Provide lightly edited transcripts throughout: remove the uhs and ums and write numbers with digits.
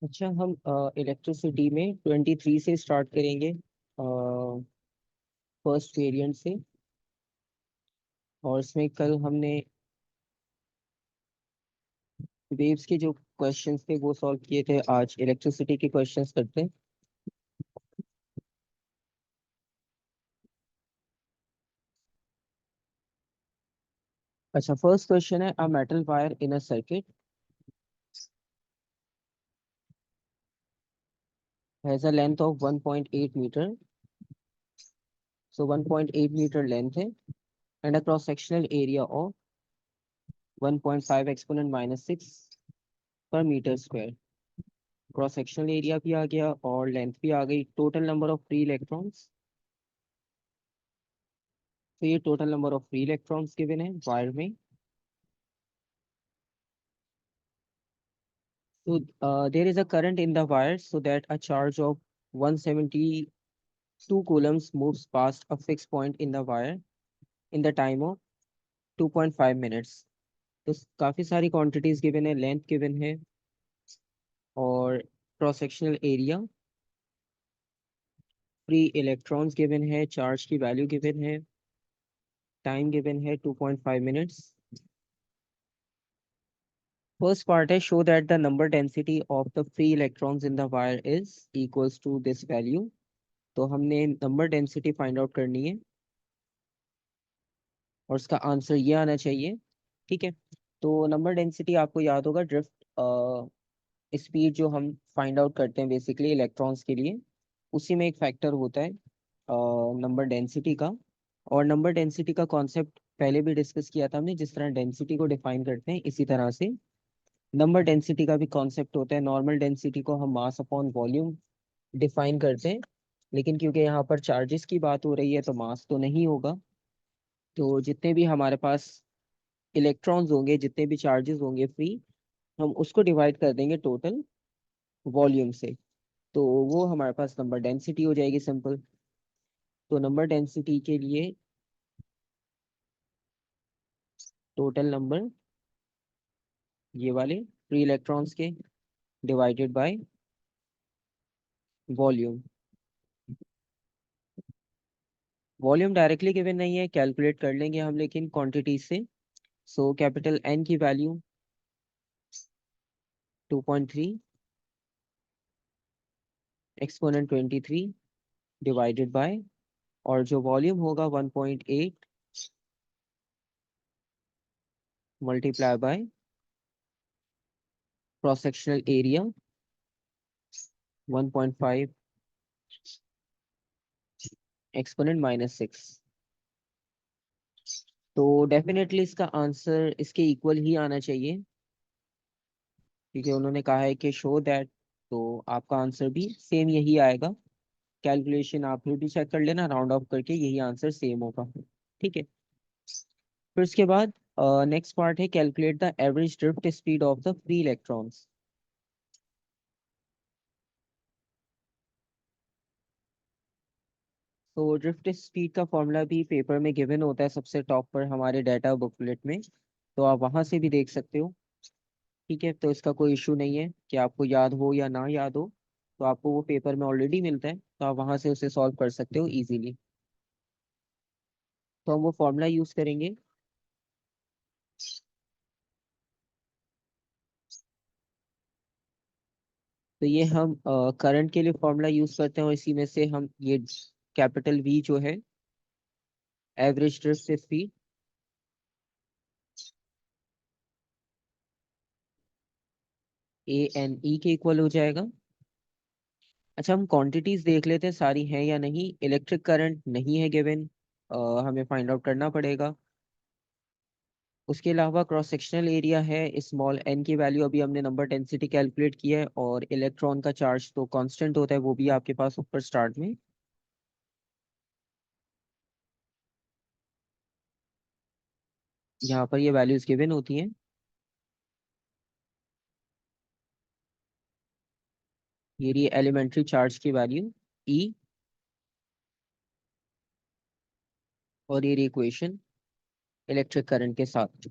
अच्छा, हम इलेक्ट्रिसिटी में 23 से स्टार्ट करेंगे, फर्स्ट वेरिएंट से। और इसमें कल हमने वेव्स के जो क्वेश्चंस थे वो सॉल्व किए थे, आज इलेक्ट्रिसिटी के क्वेश्चंस करते हैं। अच्छा, फर्स्ट क्वेश्चन है, a metal wire in a circuit has a length of 1.8 metre, so 1.8 metre length है, and a cross sectional area of 1.5 exponent minus 6 per metre square. Cross sectional area भी आ गया और length भी आ गई। Total number of free electrons, तो ये total number of free electrons given है वायर में। So there is a current in the wire so that a charge of 172 coulombs moves past a fixed point in the wire in the time of 2.5 minutes. तो काफी सारी quantities given है, length given है और cross sectional area, free electrons given है, charge की value given है, time given है 2.5 मिनट्स। फर्स्ट पार्ट है, show that the number density of the free electrons in the wire is equals to this value. तो हमने number density find out करनी है और उसका आंसर ये आना चाहिए। ठीक है, तो नंबर डेंसिटी आपको याद होगा, ड्रिफ्ट स्पीड जो हम फाइंड आउट करते हैं बेसिकली इलेक्ट्रॉन्स के लिए, उसी में एक फैक्टर होता है नंबर डेंसिटी का। और नंबर डेंसिटी का कॉन्सेप्ट पहले भी डिस्कस किया था हमने, जिस तरह डेंसिटी को डिफाइन करते हैं इसी तरह से नंबर डेंसिटी का भी कॉन्सेप्ट होता है। नॉर्मल डेंसिटी को हम मास अपॉन वॉल्यूम डिफाइन करते हैं, लेकिन क्योंकि यहाँ पर चार्जेस की बात हो रही है तो मास तो नहीं होगा। तो जितने भी हमारे पास इलेक्ट्रॉन्स होंगे, जितने भी चार्जेस होंगे फ्री, हम उसको डिवाइड कर देंगे टोटल वॉल्यूम से, तो वो हमारे पास नंबर डेंसिटी हो जाएगी सिंपल। तो नंबर डेंसिटी के लिए टोटल नंबर ये वाले फ्री इलेक्ट्रॉन्स के divided by volume. Volume directly given नहीं है, कैलकुलेट कर लेंगे हम लेकिन क्वांटिटी से। सो कैपिटल एन की वैल्यू 2.3 एक्सपोनेंट 23 डिवाइडेड बाय, और जो वॉल्यूम होगा 1.8 multiply by cross sectional area 1.5 exponent minus 6। तो डेफिनेटली इसका आंसर इसके इक्वल ही आना चाहिए, क्योंकि उन्होंने कहा है कि शो दैट, तो आपका आंसर भी सेम यही आएगा। कैलकुलेशन आप फिर भी चेक कर लेना, राउंड ऑफ करके यही आंसर सेम होगा। ठीक है, फिर उसके बाद नेक्स्ट पार्ट है, calculate the average drift speed of the free electrons. तो ड्रिफ्ट स्पीड का फॉर्मूला भी पेपर में गिवन होता है सबसे टॉप पर हमारे डाटा बुकलेट में, तो आप वहां से भी देख सकते हो। ठीक है, तो इसका कोई इशू नहीं है कि आपको याद हो या ना याद हो, तो आपको वो पेपर में ऑलरेडी मिलता है, तो आप वहां से उसे सॉल्व कर सकते हो इजीली। तो हम वो फॉर्मूला यूज करेंगे। तो ये हम करंट के लिए फॉर्मूला यूज करते हैं और इसी में से हम ये कैपिटल वी जो है एवरेज ड्रिफ्ट स्पीड, ए एन ई के इक्वल हो जाएगा। अच्छा, हम क्वांटिटीज देख लेते हैं सारी हैं या नहीं। इलेक्ट्रिक करंट नहीं है गिवन, हमें फाइंड आउट करना पड़ेगा। उसके अलावा क्रॉस सेक्शनल एरिया है, स्मॉल एन की वैल्यू अभी हमने नंबर डेंसिटी कैलकुलेट किया है, और इलेक्ट्रॉन का चार्ज तो कांस्टेंट होता है, वो भी आपके पास ऊपर स्टार्ट में। यहाँ पर ये वैल्यूज गिवन होती हैं। ये रही एलिमेंट्री चार्ज की वैल्यू ई, और ये रही इक्वेशन इलेक्ट्रिक करंट के साथ।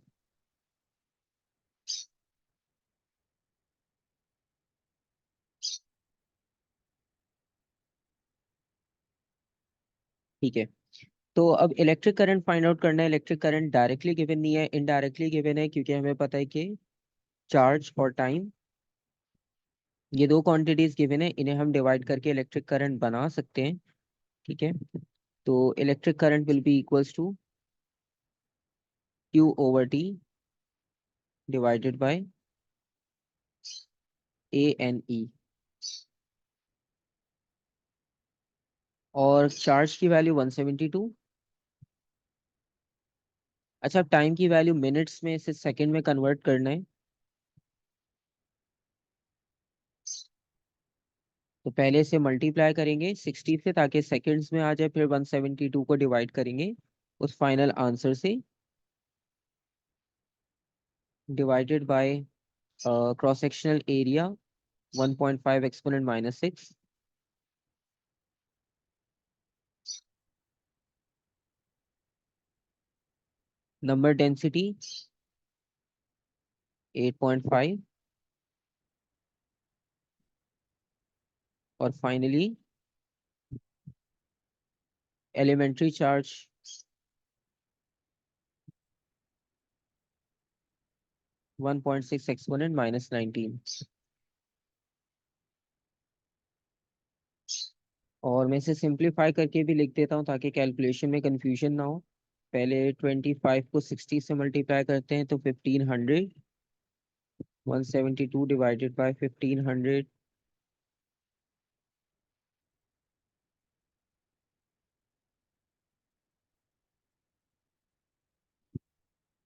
ठीक है, तो अब इलेक्ट्रिक करंट फाइंड आउट करना है। इलेक्ट्रिक करंट डायरेक्टली गिवन नहीं है, इनडायरेक्टली गिवन है, क्योंकि हमें पता है कि चार्ज और टाइम, ये दो क्वांटिटीज गिवन है, इन्हें हम डिवाइड करके इलेक्ट्रिक करंट बना सकते हैं। ठीक है, तो electric current will be equals to Q over T divided by A N E. और चार्ज की वैल्यू 172। अच्छा, अब टाइम की वैल्यू मिनट्स में से सेकंड में कन्वर्ट करना है। तो पहले से मल्टीप्लाई करेंगे 60 से ताकि सेकंड्स में आ जाए, फिर 172 को डिवाइड करेंगे उस फाइनल आंसर से, divided by cross sectional area 1.5 exponent -6। Number density 8.5। और फाइनली एलिमेंट्री चार्ज 1.6 एक्सपोनेंट -19। और मैं इसे सिंप्लीफाई करके भी लिख देता हूँ ताकि कैलकुलेशन में कंफ्यूजन ना हो। पहले 25 को 60 से मल्टीप्लाई करते हैं तो 1500, 172 डिवाइडेड बाय 1500।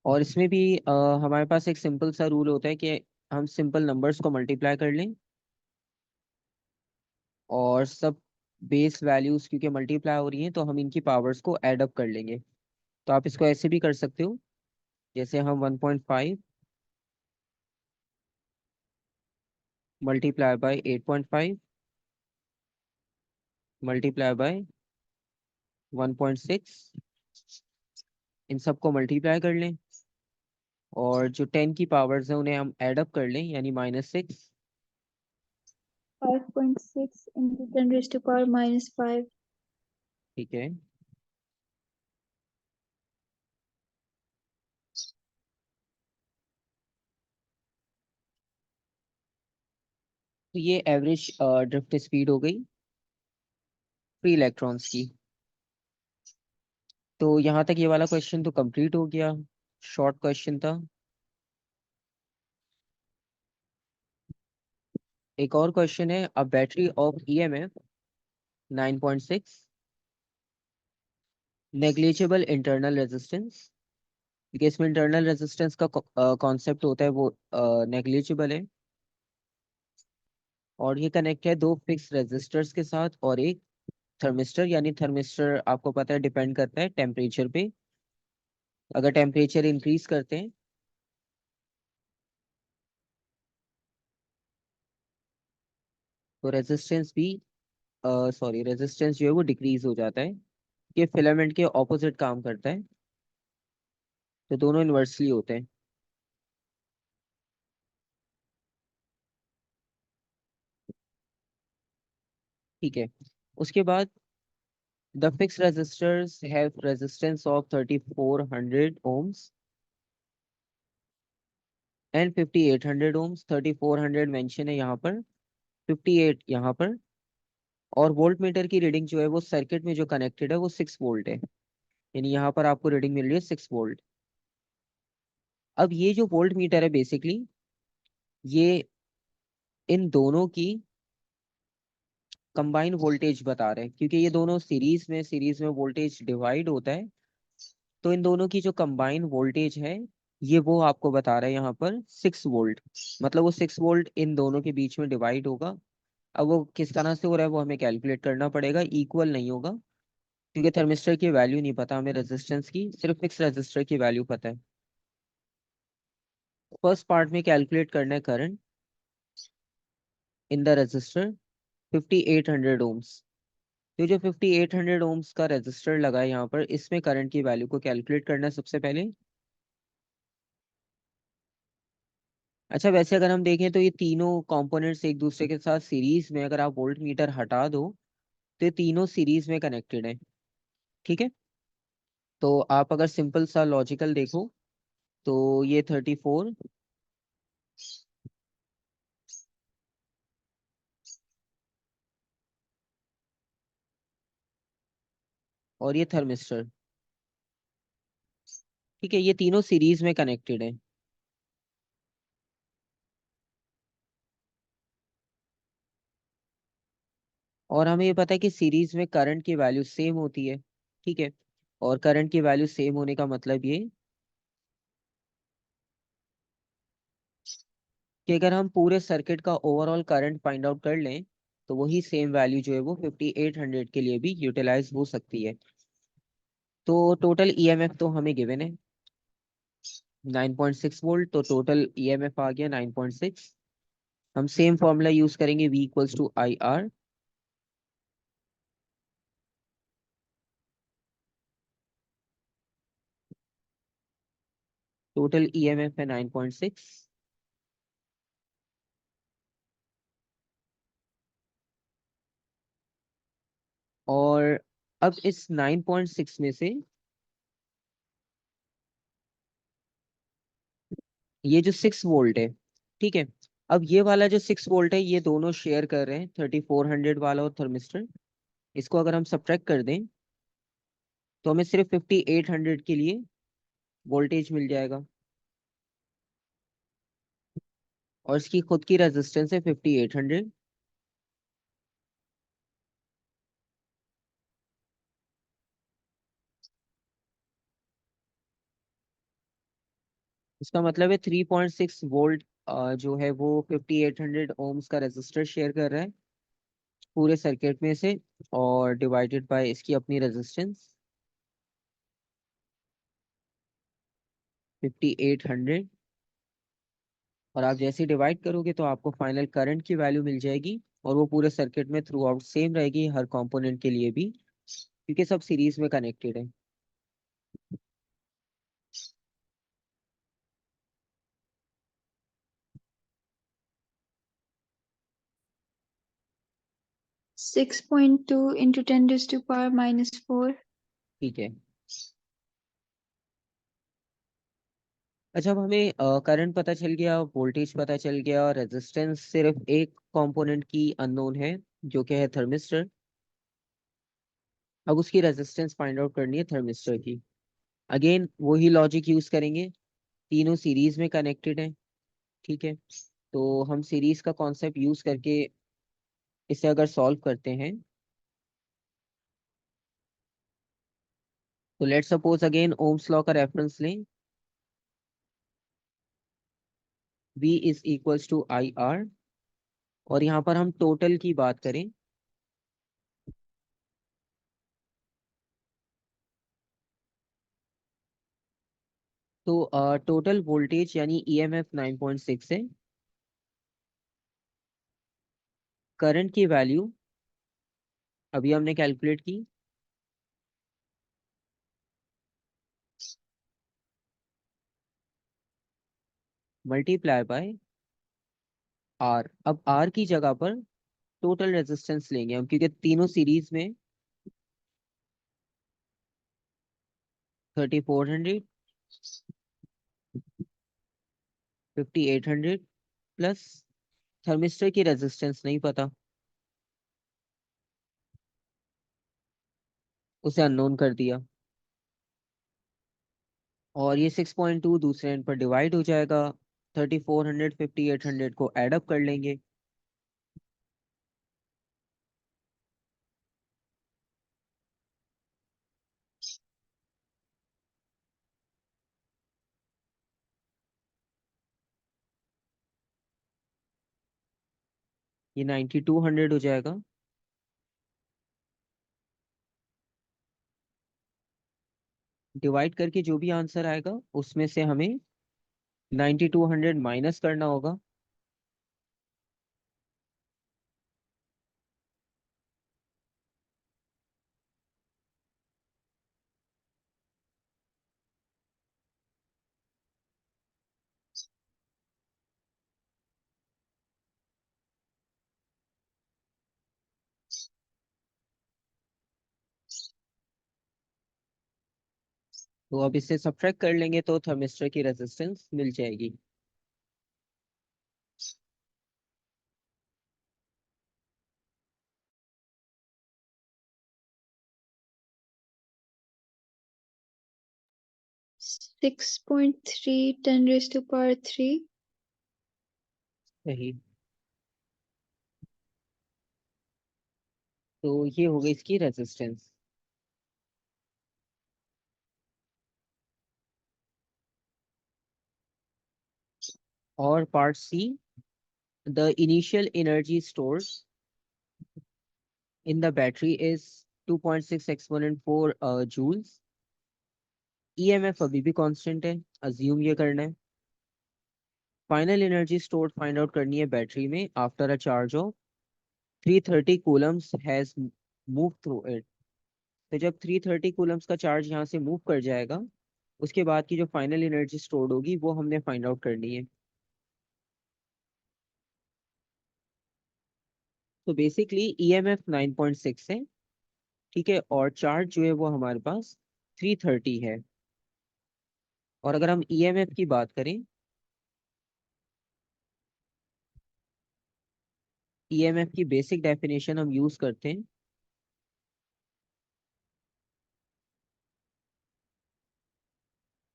और इसमें भी हमारे पास एक सिंपल सा रूल होता है कि हम सिंपल नंबर्स को मल्टीप्लाई कर लें, और सब बेस वैल्यूज क्योंकि मल्टीप्लाई हो रही हैं तो हम इनकी पावर्स को ऐड अप कर लेंगे। तो आप इसको ऐसे भी कर सकते हो, जैसे हम 1.5 मल्टीप्लाई बाय 8.5 मल्टीप्लाई बाय 1.6, इन सबको मल्टीप्लाई कर लें, और जो 10 की पावर्स हैं उन्हें हम ऐड अप कर लें, यानी -6। 5.6 into 10 raised to power -5. ठीक है, तो ये एवरेज ड्रिफ्ट स्पीड हो गई फ्री इलेक्ट्रॉन्स की। तो यहाँ तक ये वाला क्वेश्चन तो कंप्लीट हो गया, शॉर्ट क्वेश्चन था। एक और क्वेश्चन है, a battery of EMF 9.6 negligible internal resistance, क्योंकि इसमें इंटरनल रेजिस्टेंस का कॉन्सेप्ट होता है वो नेग्लिजिबल है। और ये कनेक्ट है दो फिक्स रेजिस्टर्स के साथ और एक थर्मिस्टर, यानी थर्मिस्टर आपको पता है डिपेंड करता है टेम्परेचर पे। अगर टेम्परेचर इंक्रीज करते हैं तो रेजिस्टेंस भी रेजिस्टेंस जो है वो डिक्रीज हो जाता है। ये फिलामेंट के ऑपोजिट काम करता है, तो दोनों इन्वर्सली होते हैं। ठीक है, उसके बाद the fix resistors have resistance of 3400 ohms and 5800 ohms। 3400 mention है यहाँ पर, 58 यहाँ पर। और वोल्ट मीटर की रीडिंग जो है वो सर्किट में जो कनेक्टेड है वो 6 वोल्ट है, यानी यहाँ पर आपको रीडिंग मिल रही है 6 वोल्ट। अब ये जो वोल्ट मीटर है बेसिकली ये इन दोनों की कंबाइन वोल्टेज बता रहे हैं, क्योंकि ये दोनों सीरीज में वोल्टेज डिवाइड होता है। तो इन दोनों की जो कंबाइन वोल्टेज है ये वो आपको बता रहा है यहाँ पर 6 वोल्ट। मतलब वो 6 वोल्ट इन दोनों के बीच में डिवाइड होगा। अब वो किस तरह से हो रहा है वो हमें कैलकुलेट करना पड़ेगा, इक्वल नहीं होगा, क्योंकि थर्मिस्टर की वैल्यू नहीं पता हमें रेजिस्टेंस की, सिर्फ फिक्स रेजिस्टर की वैल्यू पता है। फर्स्ट पार्ट में कैलकुलेट करना है current in the resistor 5800 ohms। तो जो 5800 ohms का रेजिस्टर लगा है यहाँ पर, इसमें करंट की वैल्यू को कैलकुलेट करना है सबसे पहले। अच्छा, वैसे अगर हम देखें तो ये तीनों कंपोनेंट्स एक दूसरे के साथ सीरीज में, अगर आप वोल्ट मीटर हटा दो तो ये तीनों सीरीज में कनेक्टेड है। ठीक है। तो आप अगर सिंपल सा लॉजिकल देखो तो ये 34 और ये थर्मिस्टर, ठीक है, ये तीनों सीरीज में कनेक्टेड है। और हमें ये पता है कि सीरीज में करंट की वैल्यू सेम होती है, ठीक है। और करंट की वैल्यू सेम होने का मतलब ये कि अगर हम पूरे सर्किट का ओवरऑल करंट फाइंड आउट कर लें तो वही सेम वैल्यू जो है वो 5800 के लिए भी यूटिलाइज हो सकती है। तो टोटल ईएमएफ तो हमें गिवन है 9.6 वोल्ट, तो टोटल ईएमएफ आ गया 9.6। हम सेम फॉर्मूला यूज करेंगे, V equals to I R. Total EMF है 9.6। और अब इस 9.6 में से ये जो 6 वोल्ट है, ठीक है, अब ये वाला जो 6 वोल्ट है ये दोनों शेयर कर रहे हैं 3400 वाला और थर्मिस्टर। इसको अगर हम सब्ट्रैक्ट कर दें तो हमें सिर्फ 5800 के लिए वोल्टेज मिल जाएगा, और इसकी खुद की रेजिस्टेंस है 5800। इसका मतलब है 3.6 वोल्ट जो है वो 5800 ओम्स का रेजिस्टर शेयर कर रहा है पूरे सर्किट में से, और डिवाइडेड बाय इसकी अपनी रेजिस्टेंस 5800। और आप जैसे डिवाइड करोगे तो आपको फाइनल करंट की वैल्यू मिल जाएगी, और वो पूरे सर्किट में थ्रू आउट सेम रहेगी हर कंपोनेंट के लिए भी, क्योंकि सब सीरीज में कनेक्टेड है। 6.2 into 10 raised to power minus 4. ठीक है। अच्छा, अब हमें करंट पता चल गया, वोल्टेज पता चल गया, और रेजिस्टेंस सिर्फ एक कंपोनेंट की अननोन है जो कि है थर्मिस्टर। अब उसकी रेजिस्टेंस फाइंड आउट करनी है थर्मिस्टर की। अगेन वही लॉजिक यूज करेंगे, तीनों सीरीज में कनेक्टेड है, ठीक है। तो हम सीरीज का कॉन्सेप्ट यूज करके इसे अगर सॉल्व करते हैं तो let suppose again ohm's law का रेफरेंस लें, V is equals to I R. और यहाँ पर हम टोटल की बात करें तो टोटल वोल्टेज यानी ईएमएफ 9.6 है। करंट की वैल्यू अभी हमने कैलकुलेट की, मल्टीप्लाई बाय आर। अब आर की जगह पर टोटल रेजिस्टेंस लेंगे हम, क्योंकि तीनों सीरीज में 3400, 5800 प्लस थर्मिस्टर की रेजिस्टेंस नहीं पता, उसे अननोन कर दिया। और ये 6.2 दूसरे एंड पर डिवाइड हो जाएगा, 3400 5800 को एड अप कर लेंगे। ये 9200 हो जाएगा। डिवाइड करके जो भी आंसर आएगा उसमें से हमें 9200 माइनस करना होगा। तो अब इससे सब्ट्रैक्ट कर लेंगे तो थर्मिस्टर की रेजिस्टेंस मिल जाएगी। 6.3 10⁻³ सही। तो ये हो गई इसकी रेजिस्टेंस। और part C, the initial energy stored in the battery is 2.6 exponent 4 joules. EMF अभी भी कांस्टेंट है, अज्यूम ये करना है। Final energy stored find out करनी है बैटरी में after a charge of 330 coulombs has move through it. तो जब 330 कूलम्स का चार्ज यहाँ से मूव कर जाएगा, उसके बाद की जो फाइनल एनर्जी स्टोर्ड होगी वो हमने फाइंड आउट करनी है। तो बेसिकली ईएमएफ 9.6 है, ठीक है, और चार्ज जो है वो हमारे पास 330 है। और अगर हम ईएमएफ की बात करें, ईएमएफ की बेसिक डेफिनेशन हम यूज करते हैं,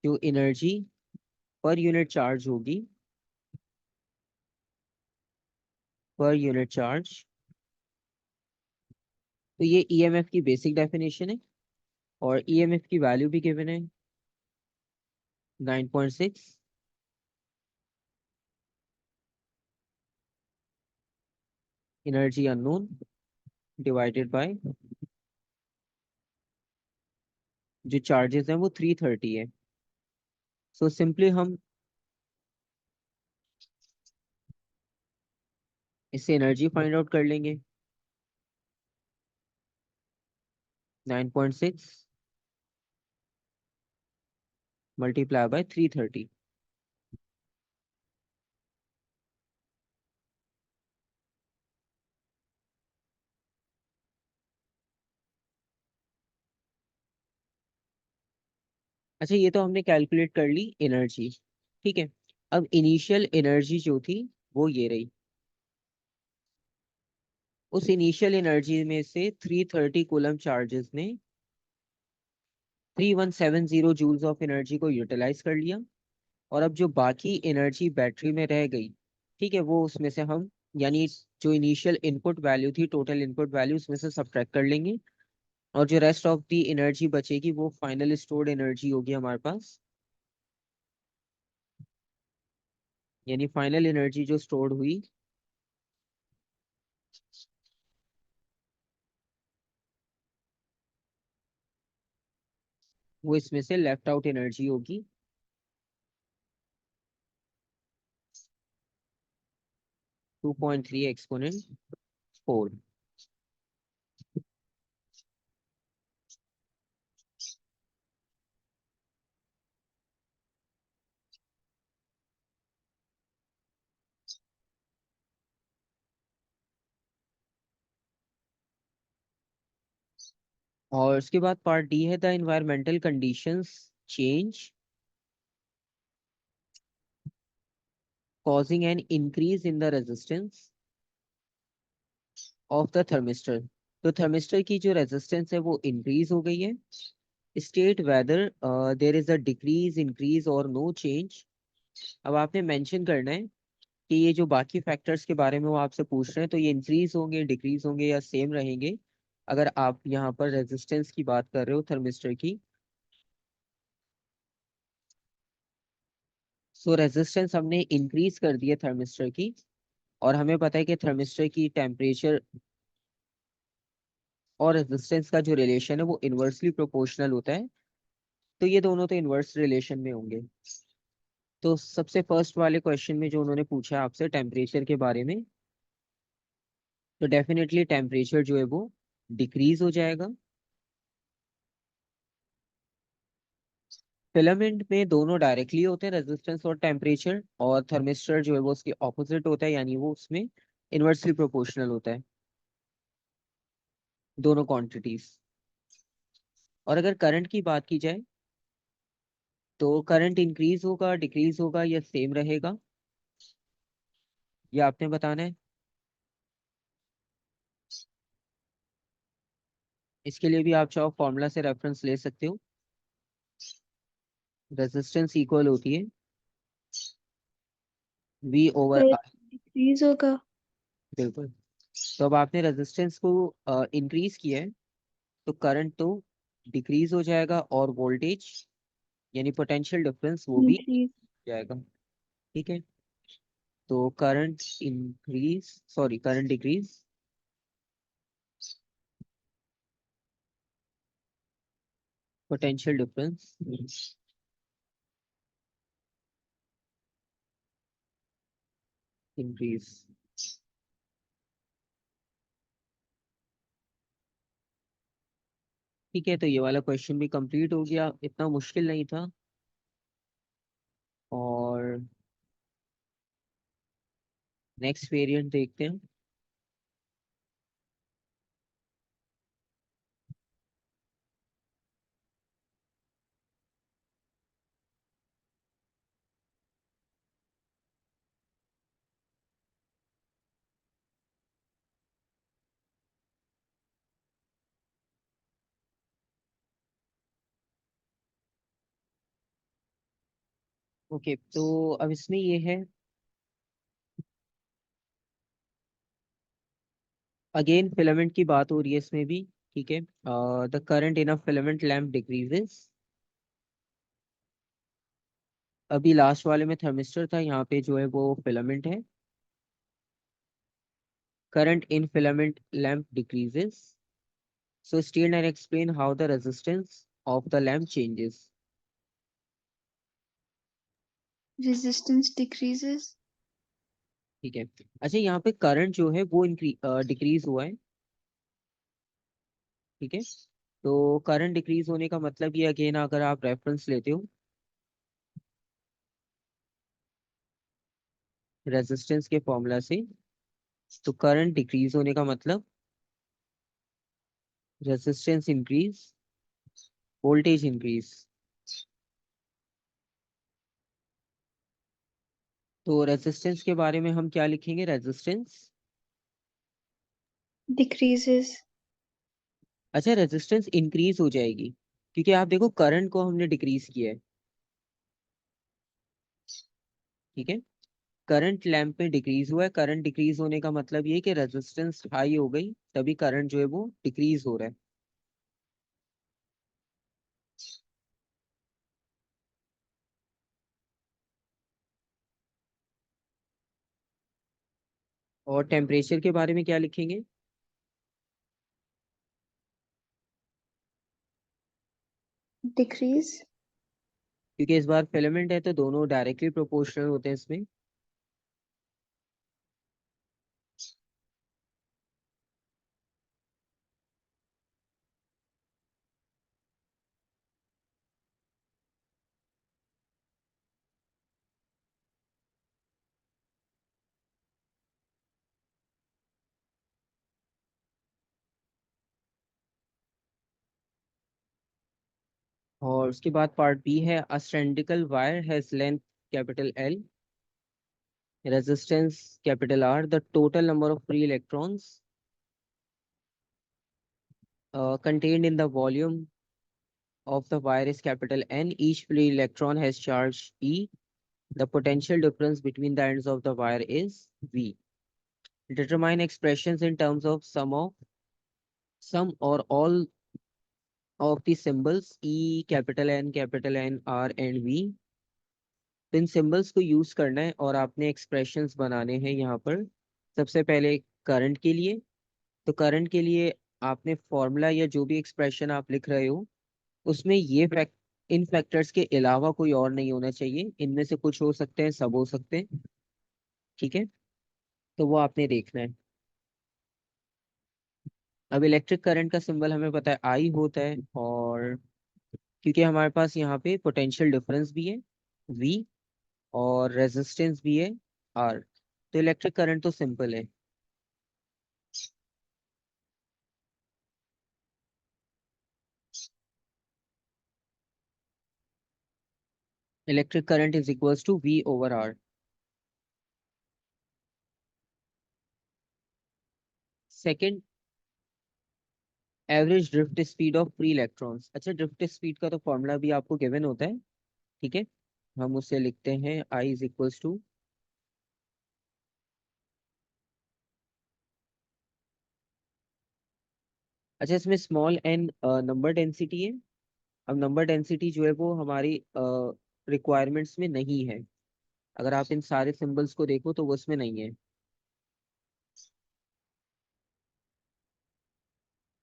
जो एनर्जी पर यूनिट चार्ज होगी, पर यूनिट चार्ज। तो ये ईएमएफ की बेसिक डेफिनेशन है, और ईएमएफ की वैल्यू भी गिवन है 9.6, एनर्जी अननोन डिवाइडेड बाय जो चार्जेस हैं वो 330 है। सो सिंपली हम इससे एनर्जी फाइंड आउट कर लेंगे, 9.6 मल्टीप्लाई बाय 330। अच्छा, ये तो हमने कैलकुलेट कर ली एनर्जी, ठीक है। अब इनिशियल एनर्जी जो थी वो ये रही। उस इनिशियल एनर्जी में से 330 कूलम चार्जेस ने 3170 जूल्स ऑफ एनर्जी को यूटिलाइज कर लिया। और अब जो बाकी एनर्जी बैटरी में रह गई, ठीक है, वो उसमें से हम, यानी जो इनिशियल इनपुट वैल्यू थी, टोटल इनपुट वैल्यू, उसमें से सब्ट्रैक्ट कर लेंगे। और जो रेस्ट ऑफ दी एनर्जी बचेगी वो फाइनल स्टोर्ड एनर्जी होगी हमारे पास। यानी फाइनल एनर्जी जो स्टोर्ड हुई वो इसमें से लेफ्ट आउट एनर्जी होगी, 2.3 एक्सपोनेंट 4। और उसके बाद पार्ट डी है, the environmental conditions change causing an increase in the resistance of the thermistor। तो थर्मिस्टर की जो रेजिस्टेंस है वो इंक्रीज हो गई है। State whether there is a decrease, increase और नो चेंज। अब आपने मेंशन करना है कि ये जो बाकी फैक्टर्स के बारे में वो आपसे पूछ रहे हैं, तो ये इंक्रीज होंगे, डिक्रीज होंगे या सेम रहेंगे। अगर आप यहाँ पर रेजिस्टेंस की बात कर रहे हो थर्मिस्टर की, सो रेजिस्टेंस हमने इंक्रीज कर दी है थर्मिस्टर की। और हमें पता है कि थर्मिस्टर की टेम्परेचर और रेजिस्टेंस का जो रिलेशन है वो इनवर्सली प्रोपोर्शनल होता है। तो ये दोनों तो इनवर्स रिलेशन में होंगे। तो सबसे फर्स्ट वाले क्वेश्चन में जो उन्होंने पूछा आपसे टेम्परेचर के बारे में, तो डेफिनेटली टेम्परेचर जो है वो डिक्रीज हो जाएगा। फिलामेंट में दोनों डायरेक्टली होते हैं, रेजिस्टेंस और टेम्परेचर, और थर्मिस्टर जो है वो उसके ऑपोजिट होता है, यानी वो उसमें इनवर्सली प्रोपोर्शनल होता है, दोनों क्वांटिटीज। और अगर करंट की बात की जाए, तो करंट इंक्रीज होगा, डिक्रीज होगा, या सेम रहेगा, ये आपने बताना है। इसके लिए भी आप चाहो फॉर्मूला से रेफरेंस ले सकते हो। रेजिस्टेंस इक्वल होती है V ओवर पर I। डिक्रीज होगा। बिल्कुल। तो अब आपने रेजिस्टेंस को इंक्रीज किया है, तो करंट तो डिक्रीज हो जाएगा, और वोल्टेज यानी पोटेंशियल डिफरेंस वो भी इंक्रीज। जाएगा। ठीक है। तो current increase, sorry current decrease, potential difference increase. ठीक है, तो ये वाला क्वेश्चन भी कंप्लीट हो गया, इतना मुश्किल नहीं था। और नेक्स्ट वेरिएंट देखते हैं। ओके, तो अब इसमें ये है, अगेन फिलामेंट की बात हो रही है इसमें भी। ठीक है। The current in a filament lamp decreases. अभी लास्ट वाले में थर्मिस्टर था, यहाँ पे जो है वो फिलामेंट है। Current in filament lamp decreases, so state and explain how the resistance of the lamp changes. Resistance decreases. ठीक है। अच्छा, यहाँ पे करंट जो है वो डिक्रीज हुआ है। ठीक है। तो करंट डिक्रीज होने का मतलब ये, अगेन अगर आप रेफरेंस लेते हो रेजिस्टेंस के फॉर्मूला से, तो करंट डिक्रीज होने का मतलब रेजिस्टेंस इंक्रीज, वोल्टेज इंक्रीज। तो रेजिस्टेंस के बारे में हम क्या लिखेंगे, रेजिस्टेंस। डिक्रीजेस। अच्छा, रेजिस्टेंस इंक्रीज हो जाएगी, क्योंकि आप देखो करंट को हमने डिक्रीज किया है। ठीक है। करंट लैंप में डिक्रीज हुआ है, करंट डिक्रीज होने का मतलब ये कि रेजिस्टेंस हाई हो गई, तभी करंट जो है वो डिक्रीज हो रहा है। और टेम्परेचर के बारे में क्या लिखेंगे। डिक्रीज। क्योंकि इस बार फिलामेंट है, तो दोनों डायरेक्टली प्रोपोर्शनल होते हैं इसमें। और उसके बाद पार्ट बी है, अ cylindrical wire has length capital L, resistance capital R, the total number of free electrons contained in the volume of the wire is capital N. Each free electron has charge E. The potential difference between the ends of the wire is V. Determine expressions in terms of some or all of the symbols E, capital N, R and V. तो इन symbols को use करना है, और आपने expressions बनाने हैं यहाँ पर। सबसे पहले करंट के लिए, तो करंट के लिए आपने फॉर्मूला या जो भी एक्सप्रेशन आप लिख रहे हो, उसमें ये फैक्ट, इन फैक्टर्स के अलावा कोई और नहीं होना चाहिए, इनमें से कुछ हो सकते हैं, सब हो सकते हैं। ठीक है। तो वो आपने देखना है। अब इलेक्ट्रिक करंट का सिंबल हमें पता है आई होता है, और क्योंकि हमारे पास यहाँ पे पोटेंशियल डिफरेंस भी है वी, और रेजिस्टेंस भी है आर, तो इलेक्ट्रिक करंट तो सिंपल है। Electric current is equals to V over R। Second, average drift speed of free electrons. अच्छा, ड्रिफ्ट स्पीड का तो फॉर्मूला भी आपको गिवन होता है, ठीक है। हम उसे लिखते हैं I इज इक्वल्स टू, अच्छा इसमें स्मॉल n नंबर डेंसिटी है। अब नंबर डेंसिटी जो है वो हमारी रिक्वायरमेंट्स में नहीं है। अगर आप इन सारे सिंबल्स को देखो तो वो उसमें नहीं है।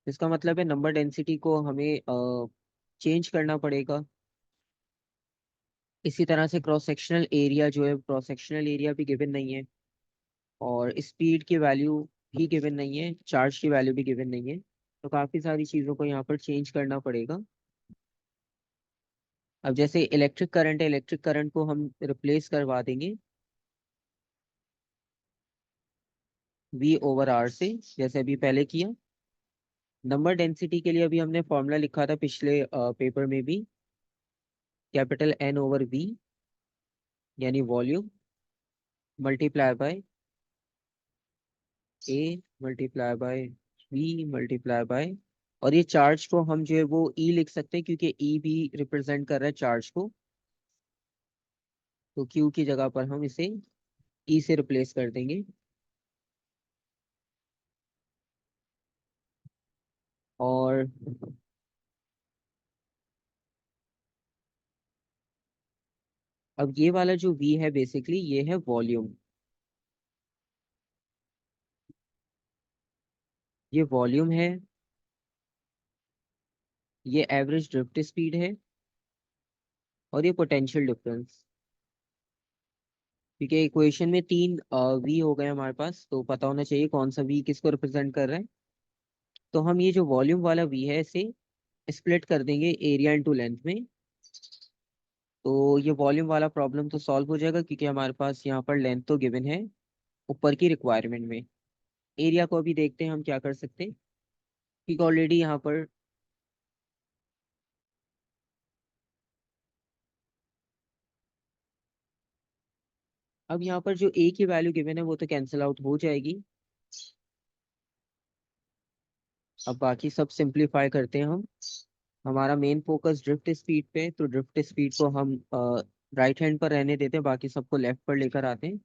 इसका मतलब है नंबर डेंसिटी को हमें चेंज करना पड़ेगा। इसी तरह से क्रॉस सेक्शनल एरिया जो है, क्रॉस सेक्शनल एरिया भी गिवन नहीं है, और स्पीड की वैल्यू भी गिवन नहीं है, चार्ज की वैल्यू भी गिवन नहीं है। तो काफ़ी सारी चीज़ों को यहाँ पर चेंज करना पड़ेगा। अब जैसे इलेक्ट्रिक करंट है, इलेक्ट्रिक करंट को हम रिप्लेस करवा देंगे V ओवर R से, जैसे अभी पहले किया। नंबर डेंसिटी के लिए अभी हमने फॉर्मूला लिखा था पिछले पेपर में भी, कैपिटल N ओवर V, यानी volume multiply by A multiply by V multiply by, और ये चार्ज को हम जो है वो E लिख सकते हैं, क्योंकि E भी रिप्रेजेंट कर रहा है चार्ज को। तो Q की जगह पर हम इसे E से रिप्लेस कर देंगे। और अब ये वाला जो V है बेसिकली ये है वॉल्यूम, ये वॉल्यूम है, ये एवरेज ड्रिफ्ट स्पीड है, और ये पोटेंशियल डिफरेंस। क्योंकि इक्वेशन में तीन वी हो गए हमारे पास, तो पता होना चाहिए कौन सा वी किसको रिप्रेजेंट कर रहा है। तो हम ये जो वॉल्यूम वाला वी है इसे स्प्लिट कर देंगे एरिया इनटू लेंथ में। तो ये वॉल्यूम वाला प्रॉब्लम तो सॉल्व हो जाएगा, क्योंकि हमारे पास यहाँ पर लेंथ तो गिवन है ऊपर की रिक्वायरमेंट में। एरिया को अभी देखते हैं हम क्या कर सकते हैं, क्योंकि ऑलरेडी यहाँ पर अब यहाँ पर जो ए की वैल्यू गिवन है वो तो कैंसिल आउट हो जाएगी। अब बाकी सब सिंप्लीफाई करते हैं हम। हमारा मेन फोकस ड्रिफ्ट स्पीड पे है, तो ड्रिफ्ट स्पीड को हम राइट हैंड पर रहने देते हैं, बाकी सबको लेफ्ट पर लेकर आते हैं।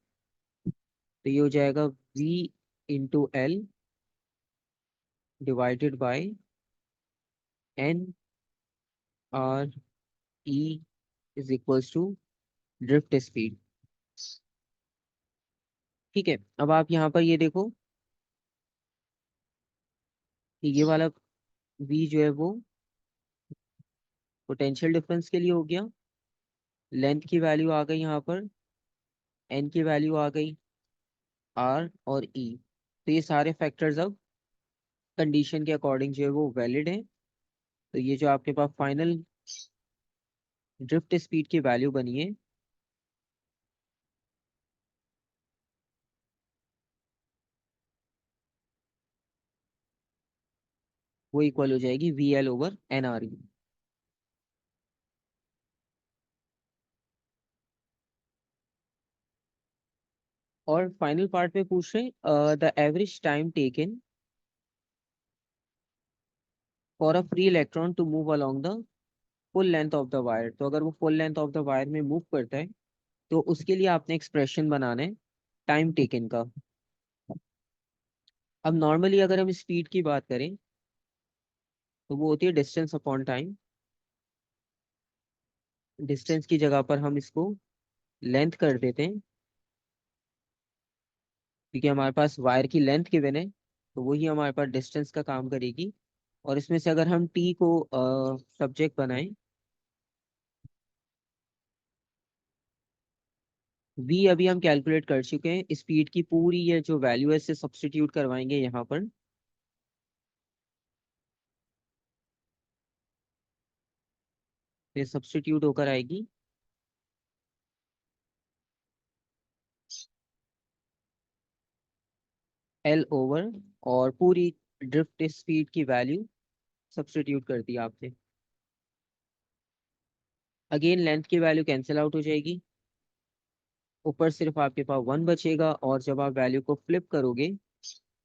तो ये हो जाएगा V into L divided by N R E is equals to drift speed. ठीक है, अब आप यहाँ पर ये देखो कि ये वाला V जो है वो पोटेंशियल डिफरेंस के लिए हो गया, लेंथ की वैल्यू आ गई यहाँ पर, N की वैल्यू आ गई, R और E। तो ये सारे फैक्टर्स अब कंडीशन के अकॉर्डिंग जो है वो वैलिड है। तो ये जो आपके पास फाइनल ड्रिफ्ट स्पीड की वैल्यू बनी है वो इक्वल हो जाएगी VL ओवर NRE। और फाइनल पार्ट में पूछ रहे हैं the average time taken for a free electron to move along the full length of the wire. तो अगर वो full length of the wire में मूव करता है तो उसके लिए आपने एक्सप्रेशन बनाना है टाइम टेकन का। अब नॉर्मली अगर हम स्पीड की बात करें तो वो होती है डिस्टेंस अपॉन टाइम। डिस्टेंस की जगह पर हम इसको लेंथ कर देते हैं, क्योंकि हमारे पास वायर की लेंथ गिवन है, तो वही हमारे पास डिस्टेंस का काम करेगी। और इसमें से अगर हम टी को सब्जेक्ट बनाएं, वी अभी हम कैलकुलेट कर चुके हैं, स्पीड की पूरी ये जो वैल्यू है इसे सब्स्टिट्यूट करवाएंगे यहाँ पर। ये सब्स्टिट्यूट होकर आएगी L ओवर, और पूरी ड्रिफ्ट स्पीड की वैल्यू सब्स्टिट्यूट कर दी आपने। अगेन लेंथ की वैल्यू कैंसिल आउट हो जाएगी, ऊपर सिर्फ आपके पास 1 बचेगा, और जब आप वैल्यू को फ्लिप करोगे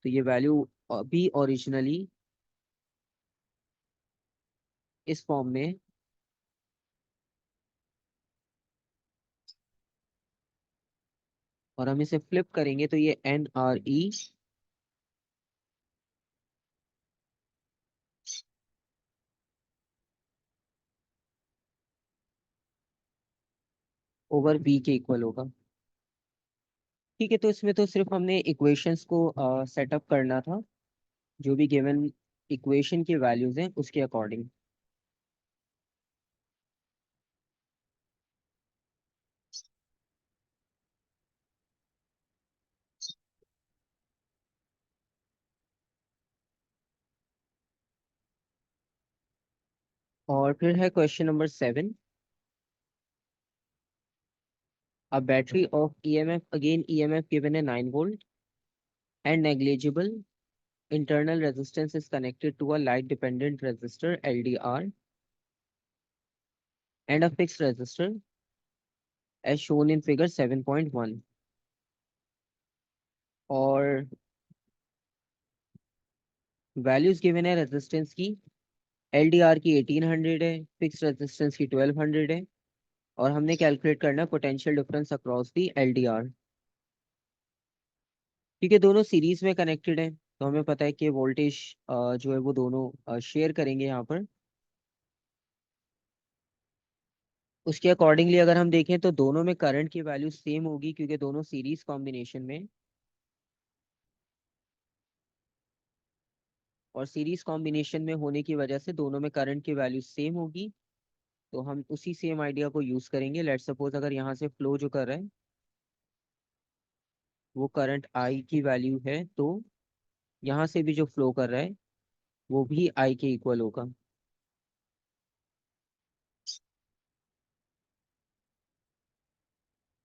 तो ये वैल्यू अभी ओरिजिनली इस फॉर्म में और हम इसे फ्लिप करेंगे तो ये NRE/V के इक्वल होगा। ठीक है, तो इसमें तो सिर्फ हमने इक्वेशंस को सेटअप करना था, जो भी गिवन इक्वेशन की वैल्यूज हैं उसके अकॉर्डिंग। और फिर है question number 7। A battery of EMF, again EMF given a 9 volt and negligible internal resistance is connected to a light dependent resistor LDR and a fixed resistor as shown in figure 7.1। और values given है resistance की, LDR की 1800 है, fix resistance की 1200 है, और हमने calculate करना है potential difference across the LDR। ठीक है, दोनों सीरीज में कनेक्टेड है, तो हमें पता है कि वोल्टेज जो है वो दोनों शेयर करेंगे यहाँ पर। उसके अकॉर्डिंगली अगर हम देखें तो दोनों में करंट की वैल्यू सेम होगी, क्योंकि दोनों सीरीज कॉम्बिनेशन में, और सीरीज कॉम्बिनेशन में होने की वजह से दोनों में करंट की वैल्यू सेम होगी। तो हम उसी सेम आइडिया को यूज करेंगे। लेट्स सपोज अगर यहाँ से फ्लो जो कर रहा है वो करंट आई की वैल्यू है, तो यहाँ से भी जो फ्लो कर रहा है वो भी आई के इक्वल होगा।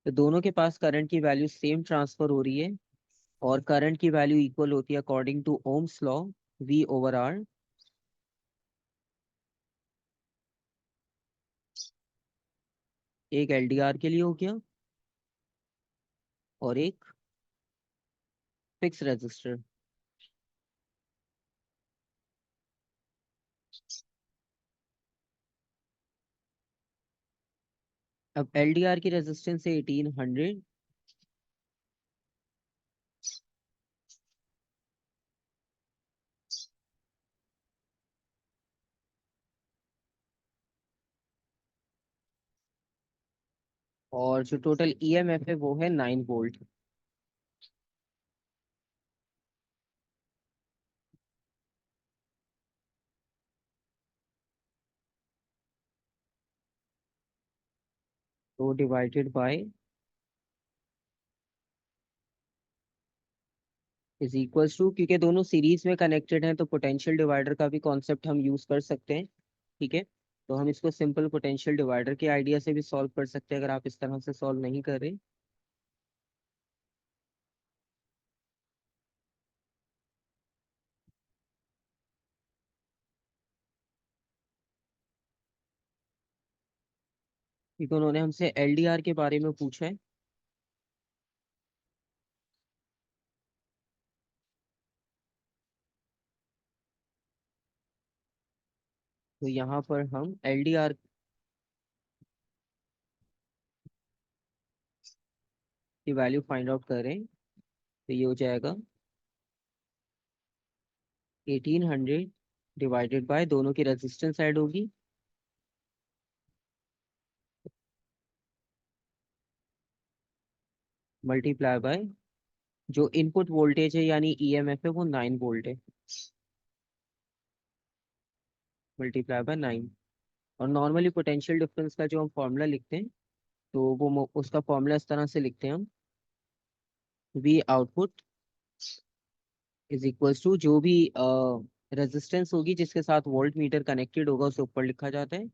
तो दोनों के पास करंट की वैल्यू सेम ट्रांसफर हो रही है, और करंट की वैल्यू इक्वल होती है according to Ohm's law, V/R। एक LDR के लिए हो गया और एक फिक्स रेजिस्टर। अब LDR की रेजिस्टेंस है 1800, और जो टोटल EMF है वो है 9 वोल्ट। तो divided by is equals to, क्योंकि दोनों सीरीज में कनेक्टेड हैं तो पोटेंशियल डिवाइडर का भी कॉन्सेप्ट हम यूज कर सकते हैं। ठीक है, तो हम इसको सिंपल पोटेंशियल डिवाइडर के आइडिया से भी सॉल्व कर सकते हैं, अगर आप इस तरह से सॉल्व नहीं कर रहे। क्योंकि उन्होंने हमसे LDR के बारे में पूछा है, तो यहाँ पर हम LDR की वैल्यू फाइंड आउट करें तो ये हो जाएगा 1800 डिवाइडेड बाय, दोनों की रेजिस्टेंस ऐड होगी, मल्टीप्लाई बाय जो इनपुट वोल्टेज है यानी EMF है वो 9 वोल्ट है, मल्टीप्लाई बाय 9। और नॉर्मली पोटेंशियल डिफरेंस का जो हम फॉर्मूला लिखते हैं, तो उसका फॉर्मूला इस तरह से लिखते हैं हम, V output is equals to जो भी रेजिस्टेंस होगी जिसके साथ वोल्ट मीटर कनेक्टेड होगा उसे ऊपर लिखा जाता है,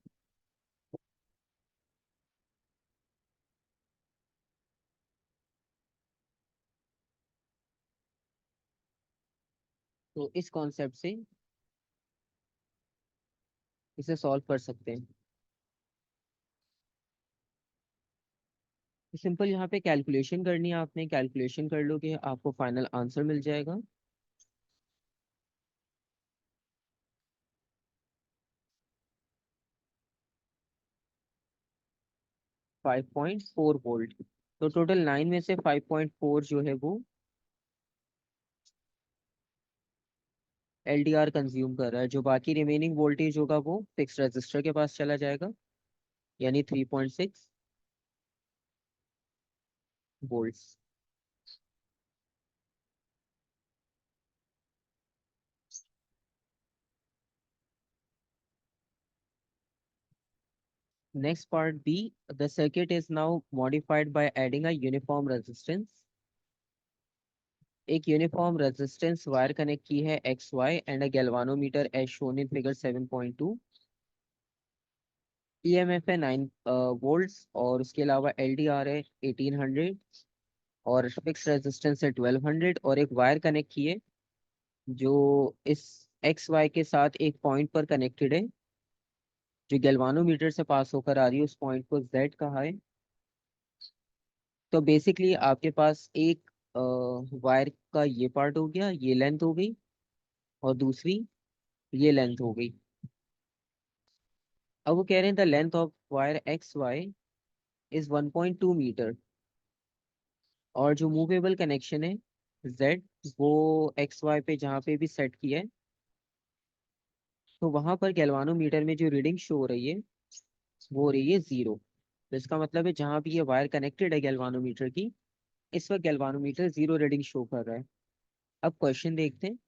तो इस कॉन्सेप्ट से इसे सॉल्व कर सकते हैं। सिंपल यहाँ पे कैलकुलेशन करनी है, आपने कैलकुलेशन कर लोगे आपको फाइनल आंसर मिल जाएगा। 5.4 वोल्ट। तो टोटल 9 में से 5.4 जो है वो LDR कंज्यूम कर रहा है। जो बाकी रिमेनिंग वोल्टेज होगा वो फिक्स रजिस्टर के पास चला जाएगा, यानी 3.6 volts. Next part B, the circuit is now modified by adding a uniform resistance. एक यूनिफॉर्म रेजिस्टेंस वायर कनेक्ट की है XY and a galvanometer as shown in figure 7.2। EMF है 9 वोल्ट्स और उसके अलावा LDR है 1800 और फिक्स रेजिस्टेंस है 1200 और एक वायर कनेक्ट की है जो इस XY के साथ एक पॉइंट पर कनेक्टेड है जो गैल्वानोमीटर से पास होकर आ रही है। उस पॉइंट को Z कहा है। तो बेसिकली आपके पास एक वायर का ये पार्ट हो गया, ये लेंथ हो गई, और दूसरी ये लेंथ हो गई। अब वो कह रहे हैं the length of wire XY is 1.2 metre, और जो मूवेबल कनेक्शन है Z वो XY पे जहाँ पे भी सेट किया है तो वहां पर गैल्वानोमीटर में जो रीडिंग शो हो रही है वो हो रही है 0। तो इसका मतलब है जहाँ भी ये वायर कनेक्टेड है गैल्वानोमीटर की, इस वक्त गैल्वानोमीटर 0 रीडिंग शो कर रहा है। अब क्वेश्चन देखते हैं।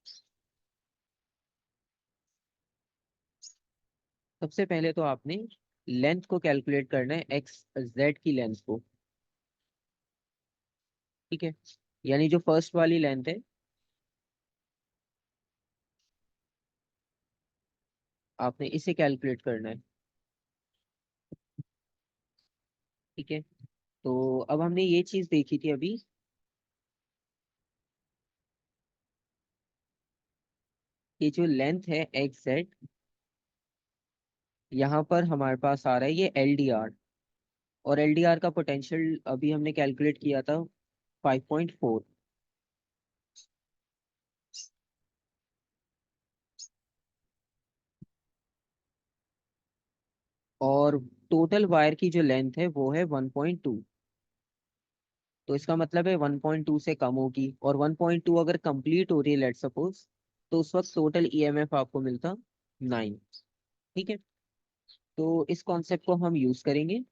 सबसे पहले तो आपने लेंथ को कैलकुलेट करना है, एक्स जेड की लेंथ को। ठीक है, यानी जो फर्स्ट वाली लेंथ है आपने इसे कैलकुलेट करना है। ठीक है, तो अब हमने ये चीज देखी थी अभी, ये जो लेंथ है एक्स जेड, यहाँ पर हमारे पास आ रहा है ये LDR, और LDR का पोटेंशियल अभी हमने कैलकुलेट किया था 5.4। और टोटल वायर की जो लेंथ है वो है 1.2। तो इसका मतलब है 1.2 से कम होगी, और 1.2 अगर कंप्लीट हो रही है लेट सपोज, तो उस वक्त टोटल EMF आपको मिलता 9। ठीक है, तो इस कॉन्सेप्ट को हम यूज करेंगे।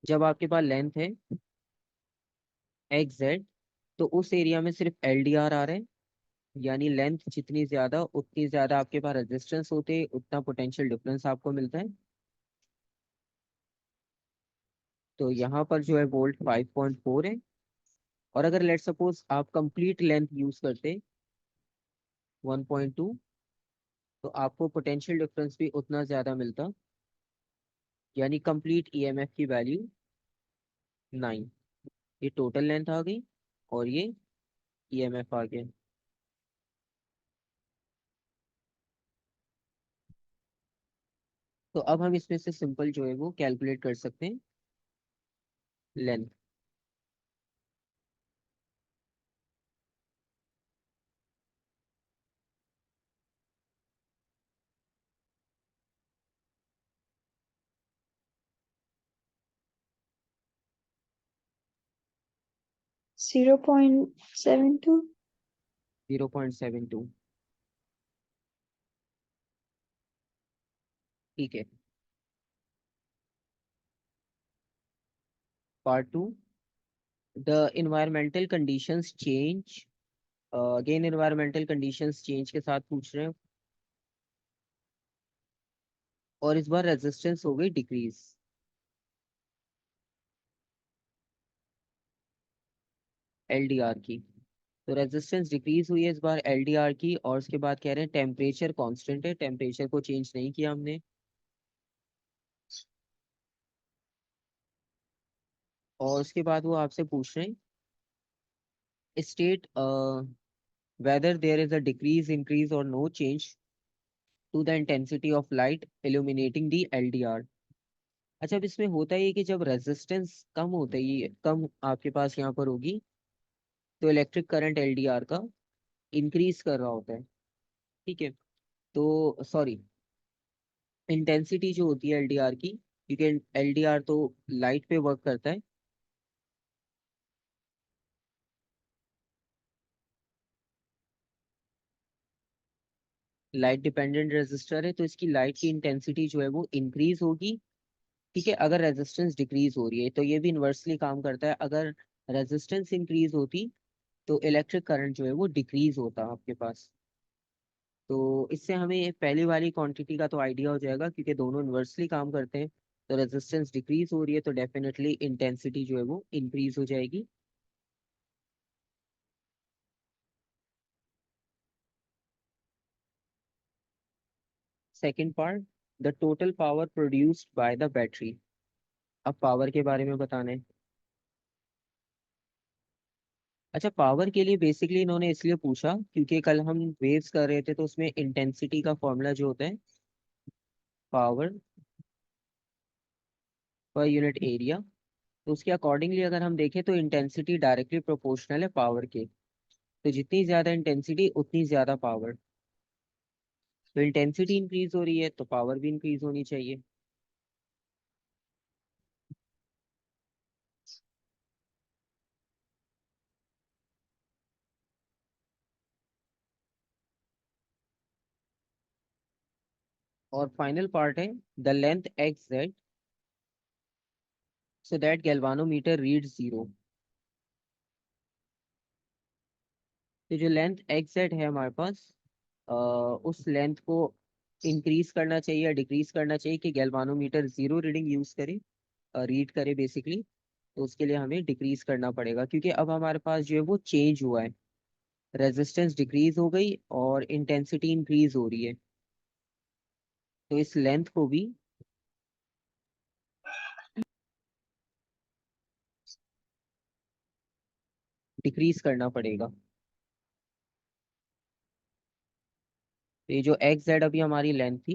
जब आपके पास लेंथ है XZ, तो उस एरिया में सिर्फ LDR आ रहा है, यानी लेंथ जितनी ज्यादा उतनी ज्यादा आपके पास रेजिस्टेंस होते, उतना पोटेंशियल डिफरेंस आपको मिलता है। तो यहाँ पर जो है वोल्ट 5.4 है, और अगर लेट सपोज आप कंप्लीट लेंथ यूज करते 1.2, तो आपको पोटेंशियल डिफरेंस भी उतना ज्यादा मिलता, यानी कंप्लीट EMF की वैल्यू 9। ये टोटल लेंथ आ गई और ये EMF आ गया। तो अब हम इसमें से सिंपल जो है वो कैलकुलेट कर सकते हैं लेंथ। 0.72. 0.72। ठीक है, part 2, the environmental conditions change. Again environmental conditions change के साथ पूछ रहे हैं, और इस बार रेजिस्टेंस हो गई डिक्रीज LDR की। तो रेजिस्टेंस डिक्रीज हुई है इस बार LDR की, और उसके बाद कह रहे हैं टेम्परेचर कांस्टेंट है, टेम्परेचर को चेंज नहीं किया हमने। और उसके बाद वो आपसे पूछ रहे हैं state whether there is a decrease, increase or no change to the intensity of light illuminating the LDR. अच्छा, अब इसमें होता ही है कि जब रेजिस्टेंस कम होता है, ये कम आपके पास यहाँ पर होगी, तो इलेक्ट्रिक करंट एलडीआर का इंक्रीज कर रहा होता है। ठीक है, तो सॉरी, इंटेंसिटी जो होती है एलडीआर की, क्योंकि एलडीआर तो लाइट पे वर्क करता है। लाइट डिपेंडेंट रेजिस्टर है, तो इसकी लाइट की इंटेंसिटी जो है वो इंक्रीज होगी। ठीक है, अगर रेजिस्टेंस डिक्रीज हो रही है तो ये भी इन्वर्सली काम करता है। अगर रेजिस्टेंस इंक्रीज होती तो इलेक्ट्रिक करंट जो है वो डिक्रीज होता आपके पास। तो इससे हमें पहली वाली क्वांटिटी का तो आइडिया हो जाएगा, क्योंकि दोनों इन्वर्सली काम करते हैं। तो रेजिस्टेंस डिक्रीज हो रही है तो डेफिनेटली इंटेंसिटी जो है वो इंक्रीज हो जाएगी। Second part, the total power produced by the battery. अब पावर के बारे में बताना है। अच्छा, पावर के लिए बेसिकली इन्होंने इसलिए पूछा क्योंकि कल हम वेव्स कर रहे थे, तो उसमें इंटेंसिटी का फॉर्मूला जो होता है, पावर पर यूनिट एरिया, तो उसके अकॉर्डिंगली अगर हम देखें तो इंटेंसिटी डायरेक्टली प्रोपोर्शनल है पावर के। तो जितनी ज्यादा इंटेंसिटी उतनी ज्यादा पावर। तो इंटेंसिटी इंक्रीज हो रही है तो पावर भी इंक्रीज होनी चाहिए। और फाइनल पार्ट है, the length x Z so that galvanometer read zero. तो जो लेंथ एक्स जेड है हमारे पास, उस लेंथ को इंक्रीज करना चाहिए या डिक्रीज करना चाहिए कि गैल्वानोमीटर जीरो रीडिंग यूज करे, रीड करे बेसिकली। तो उसके लिए हमें डिक्रीज करना पड़ेगा, क्योंकि अब हमारे पास जो है वो चेंज हुआ है। रेजिस्टेंस डिक्रीज हो गई और इंटेंसिटी इंक्रीज हो रही है। तो इस लेंथ को भी डिक्रीज करना पड़ेगा। तो ये जो एक्स जेड अभी हमारी लेंथ थी,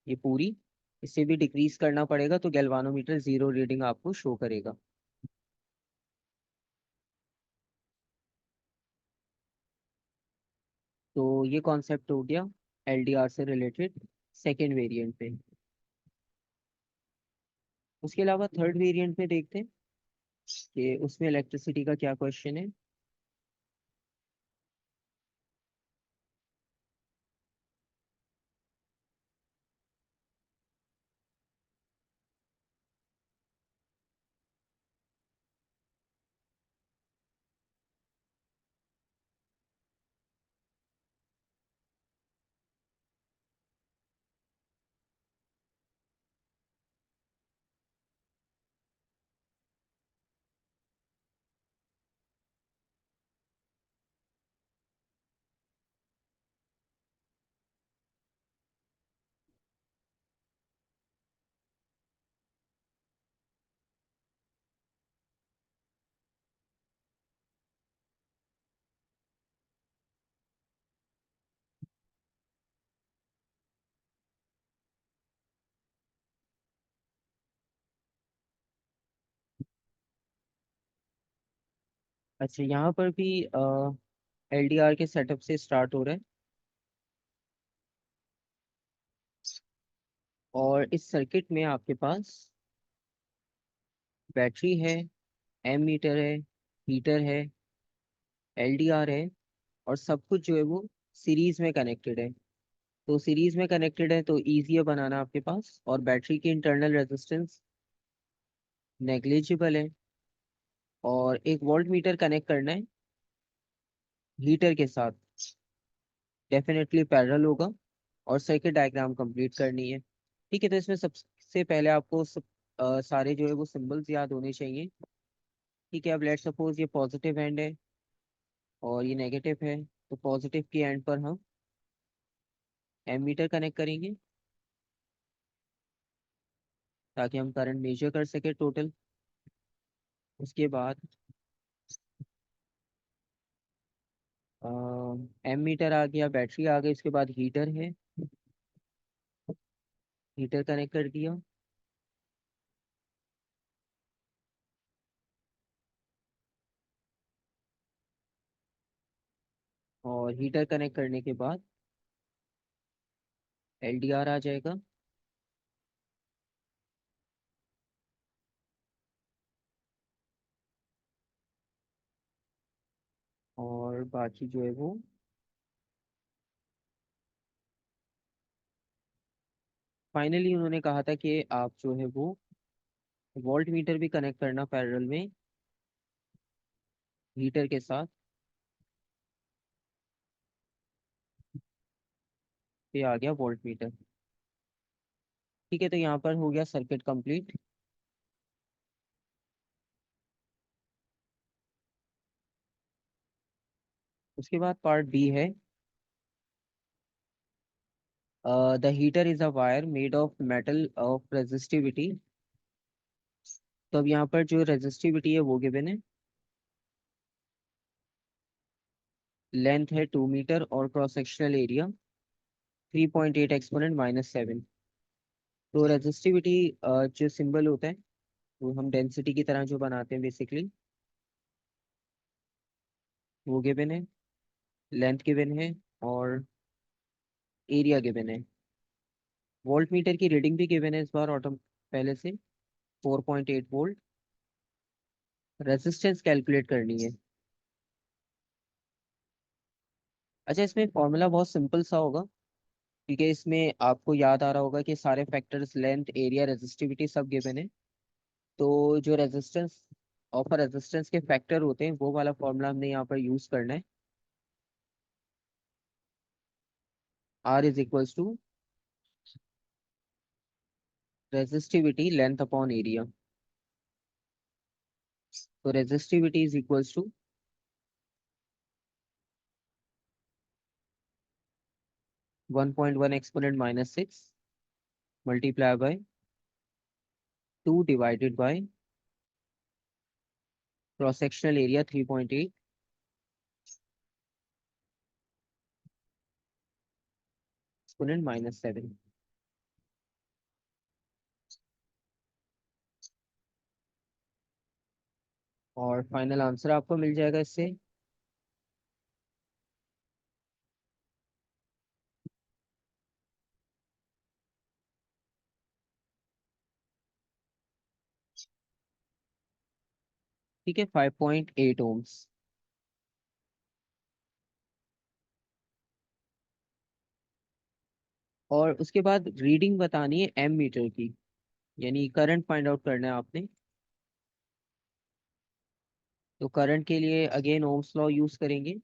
ये पूरी, इसे भी डिक्रीज करना पड़ेगा, तो गैल्वानोमीटर जीरो रीडिंग आपको शो करेगा। तो ये कॉन्सेप्ट हो गया एलडीआर से रिलेटेड सेकेंड वेरिएंट पे। उसके अलावा थर्ड वेरिएंट में देखते हैं कि उसमें इलेक्ट्रिसिटी का क्या क्वेश्चन है। अच्छा, यहाँ पर भी एलडीआर के सेटअप से स्टार्ट हो रहा है। और इस सर्किट में आपके पास बैटरी है, एम मीटर है, हीटर है, एलडीआर है, और सब कुछ जो है वो सीरीज में कनेक्टेड है। तो सीरीज में कनेक्टेड है तो इजी है बनाना आपके पास। और बैटरी की इंटरनल रेजिस्टेंस नेग्लिजिबल है। और एक वोल्ट मीटर कनेक्ट करना है हीटर के साथ, डेफिनेटली पैरेलल होगा। और सर्किट डायग्राम कंप्लीट करनी है। ठीक है, तो इसमें सबसे पहले आपको सारे जो है वो सिंबल्स याद होने चाहिए। ठीक है, अब लेट सपोज ये पॉजिटिव एंड है और ये नेगेटिव है, तो पॉजिटिव के एंड पर हम एमीटर कनेक्ट करेंगे ताकि हम करंट मेजर कर सके टोटल। उसके बाद एमीटर आ गया, बैटरी आ गई, उसके बाद हीटर है, हीटर कनेक्ट कर दिया। और हीटर कनेक्ट करने के बाद LDR आ जाएगा। और बाकी जो है वो फाइनली उन्होंने कहा था कि आप जो है वो वोल्ट मीटर भी कनेक्ट करना पैरेलल में हीटर के साथ। ये आ गया वोल्ट मीटर। ठीक है, तो यहाँ पर हो गया सर्किट कंप्लीट। उसके बाद पार्ट बी है, the heater is a wire made of metal of resistivity. तो अब यहाँ पर जो रेजिस्टिविटी है वो गिवन है, लेंथ है 2 मीटर और क्रॉस सेक्शनल एरिया 3.8 एक्सपोनेंट -7। तो रेजिस्टिविटी जो सिंबल होता है वो हम डेंसिटी की तरह जो बनाते हैं बेसिकली, वो गिवन है, लेंथ गिवन है और एरिया गिवन है। वोल्ट मीटर की रीडिंग भी गिवन है इस बार ऑटो पहले से 4.8 वोल्ट। रेजिस्टेंस कैलकुलेट करनी है। अच्छा, इसमें फॉर्मूला बहुत सिंपल सा होगा, क्योंकि इसमें आपको याद आ रहा होगा कि सारे फैक्टर्स लेंथ एरिया रेजिस्टिविटी सब गिवन है। तो जो रेजिस्टेंस ऑफ रेजिस्टेंस के फैक्टर होते हैं वो वाला फॉर्मूला हमने यहाँ पर यूज करना है। R is equals to resistivity length upon area. तो resistivity is equals to 1.1 exponent -6 multiply by 2 divided by cross sectional area 3.8 exponent -7। और फाइनल आंसर आपको मिल जाएगा इससे। ठीक है, 5.8 ओम्स। और उसके बाद रीडिंग बतानी है एम मीटर की, यानी करंट फाइंड आउट करना है आपने। तो करंट के लिए अगेन ओम्स लॉ यूज करेंगे।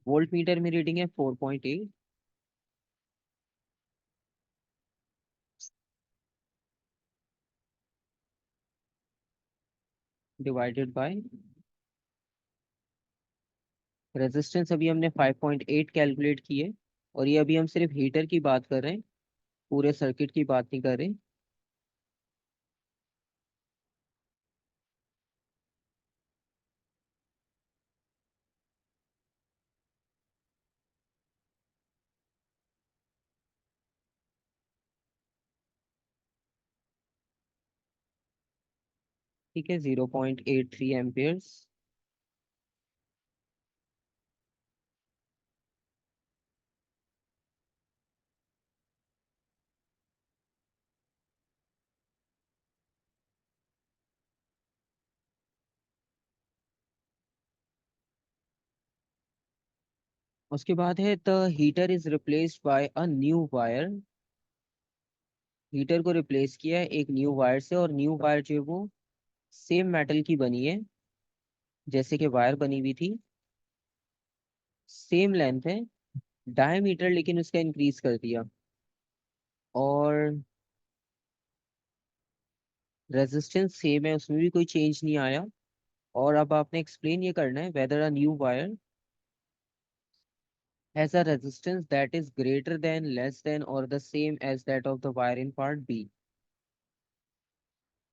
वोल्ट मीटर में रीडिंग है 4.8 डिवाइडेड बाय रेजिस्टेंस। अभी हमने 5.8 कैलकुलेट की है, और ये अभी हम सिर्फ हीटर की बात कर रहे हैं, पूरे सर्किट की बात नहीं कर रहे। ठीक है, 0.83 एम्पियर्स। उसके बाद है the heater is replaced by a new wire. Heater को रिप्लेस किया है एक न्यू वायर से, और न्यू वायर जो है वो सेम मेटल की बनी है जैसे कि वायर बनी हुई थी। सेम लेंथ है, डायमीटर लेकिन उसका इंक्रीज कर दिया, और रेजिस्टेंस सेम है, उसमें भी कोई चेंज नहीं आया। और अब आपने एक्सप्लेन ये करना है weather a new wire has a resistance that is greater than, less than or the same as that of the wire in part B।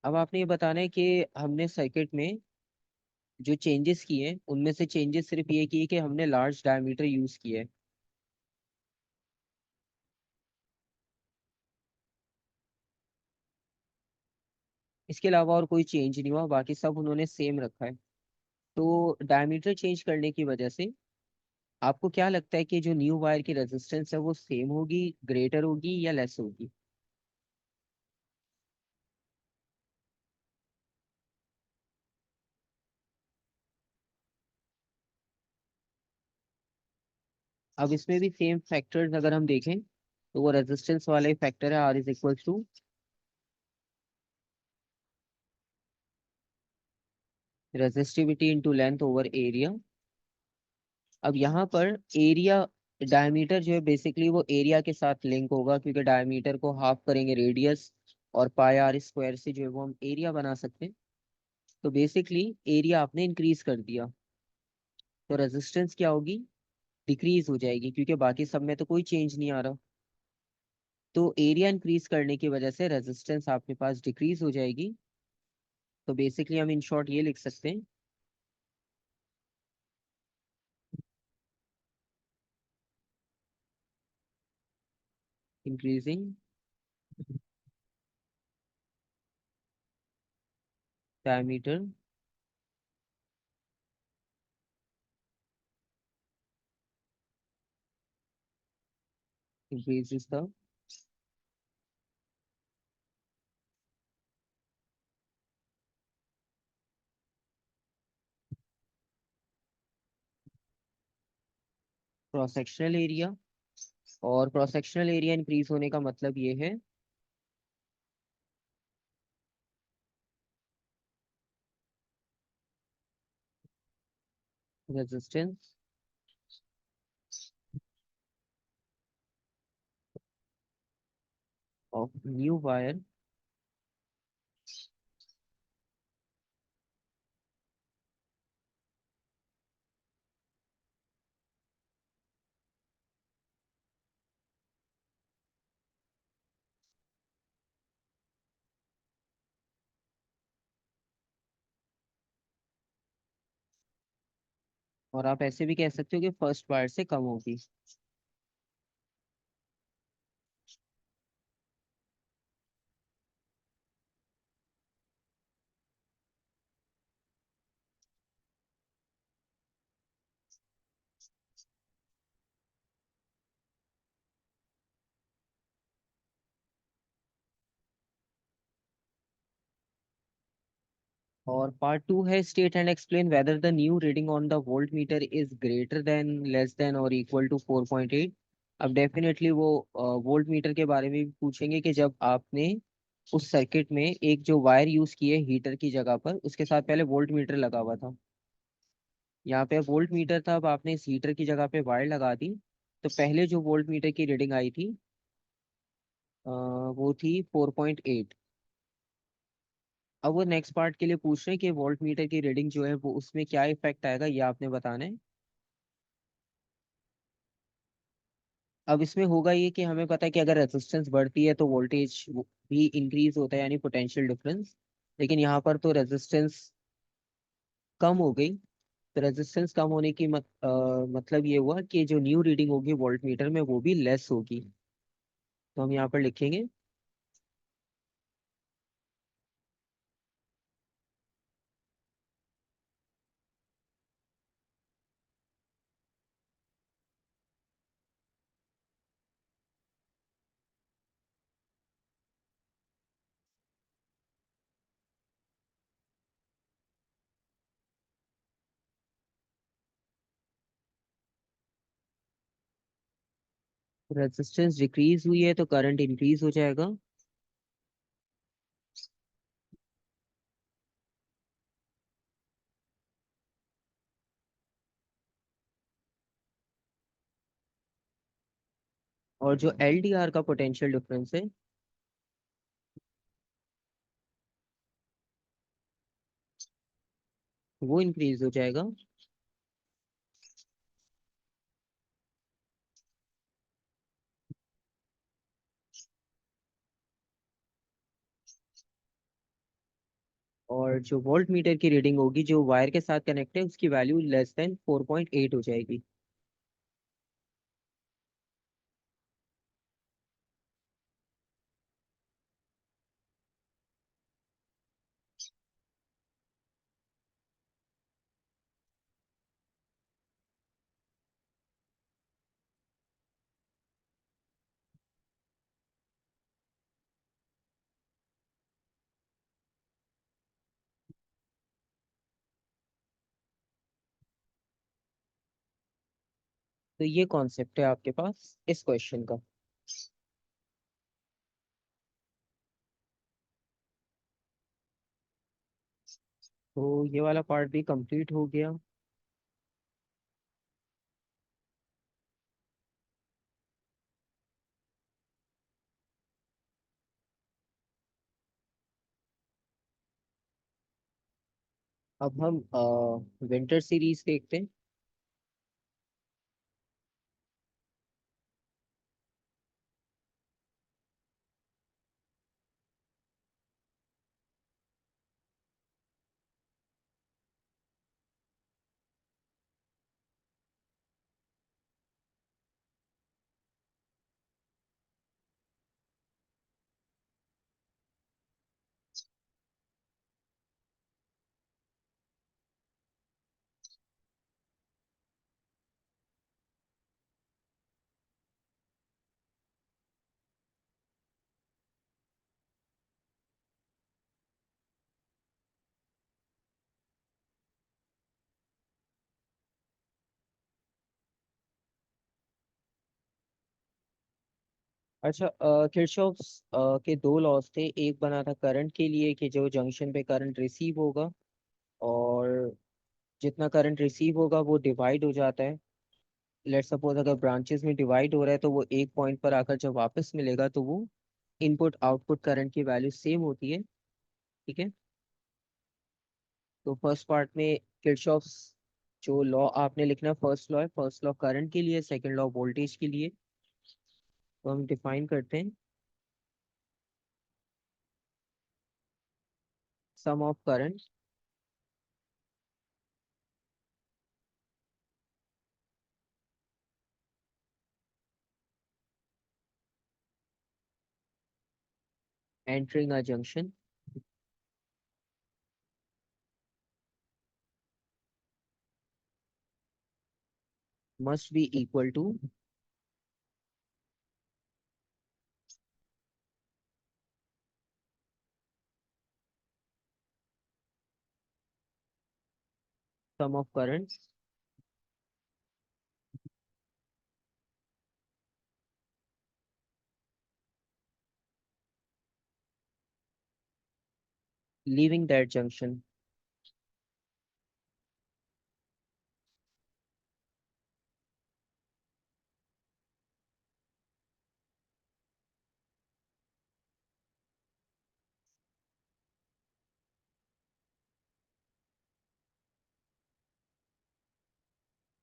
अब आपने ये बताना है कि हमने सर्किट में जो चेंजेस किए हैं उनमें से चेंजेस सिर्फ ये किए कि हमने लार्ज डायमीटर यूज किया है। इसके अलावा और कोई चेंज नहीं हुआ, बाकी सब उन्होंने सेम रखा है। तो डायमीटर चेंज करने की वजह से आपको क्या लगता है कि जो न्यू वायर की रेजिस्टेंस है वो सेम होगी, ग्रेटर होगी या लेस होगी? अब इसमें भी सेम फैक्टर्स अगर हम देखें तो वो रेजिस्टेंस वाले फैक्टर है, R is equal to resistivity into length over area. अब यहाँ पर एरिया, डायमीटर जो है बेसिकली वो एरिया के साथ लिंक होगा, क्योंकि डायमीटर को हाफ करेंगे रेडियस और पाई आर स्क्वायर से जो है वो हम एरिया बना सकते हैं। तो बेसिकली एरिया आपने इंक्रीज कर दिया तो रेजिस्टेंस क्या होगी, डिक्रीज हो जाएगी, क्योंकि बाकी सब में तो कोई चेंज नहीं आ रहा। तो एरिया इंक्रीज करने की वजह से रेजिस्टेंस आपके पास डिक्रीज हो जाएगी। तो बेसिकली हम इन शॉर्ट ये लिख सकते हैं, increasing diameter increases the cross sectional area. और क्रॉस सेक्शनल एरिया इंक्रीज होने का मतलब ये है रेजिस्टेंस ऑफ न्यू वायर और आप ऐसे भी कह सकते हो कि फर्स्ट वायर से कम होगी। और पार्ट टू है state and explain whether the new reading on the volt meter is greater then, less than और इक्वल टू 4.8। अब डेफिनेटली वो वोल्ट मीटर के बारे में भी पूछेंगे कि जब आपने उस सर्किट में एक जो वायर यूज की है हीटर की जगह पर, उसके साथ पहले वोल्ट मीटर लगा हुआ था। यहाँ पे वोल्ट मीटर था, अब आपने इस हीटर की जगह पे वायर लगा दी, तो पहले जो वोल्ट मीटर की रीडिंग आई थी वो थी 4.8। अब वो नेक्स्ट पार्ट के लिए पूछ रहे हैं कि वोल्ट मीटर की रीडिंग जो है वो उसमें क्या इफेक्ट आएगा, ये आपने बताना है। अब इसमें होगा ये कि हमें पता है कि अगर रेजिस्टेंस बढ़ती है तो वोल्टेज भी इंक्रीज होता है, यानी पोटेंशियल डिफरेंस। लेकिन यहाँ पर तो रेजिस्टेंस कम हो गई। तो रेजिस्टेंस कम होने की मतलब ये हुआ कि जो न्यू रीडिंग होगी वोल्ट मीटर में वो भी लेस होगी। तो हम यहाँ पर लिखेंगे रेजिस्टेंस डिक्रीज हुई है तो करंट इंक्रीज हो जाएगा। और जो एल डी आर का पोटेंशियल डिफरेंस है वो इंक्रीज हो जाएगा। और जो वोल्ट मीटर की रीडिंग होगी जो वायर के साथ कनेक्ट है उसकी वैल्यू लेस देन 4.8 हो जाएगी। तो ये कॉन्सेप्ट है आपके पास इस क्वेश्चन का। तो ये वाला पार्ट भी कंप्लीट हो गया। अब हम विंटर सीरीज देखते हैं। अच्छा, किरचॉफ्स के दो लॉज थे। एक बना था करंट के लिए कि जो जंक्शन पे करंट रिसीव होगा, और जितना करंट रिसीव होगा वो डिवाइड हो जाता है। लेट्स सपोज अगर ब्रांचेस में डिवाइड हो रहा है तो वो एक पॉइंट पर आकर जब वापस मिलेगा तो वो इनपुट आउटपुट करंट की वैल्यू सेम होती है। ठीक है। तो फर्स्ट पार्ट में किरचॉफ्स जो लॉ आपने लिखना, फर्स्ट लॉ है, फर्स्ट लॉ करंट के लिए, सेकंड लॉ वोल्टेज के लिए। तो हम डिफाइन करते हैं sum of current entering a junction must be equal to sum of current leaving that junction.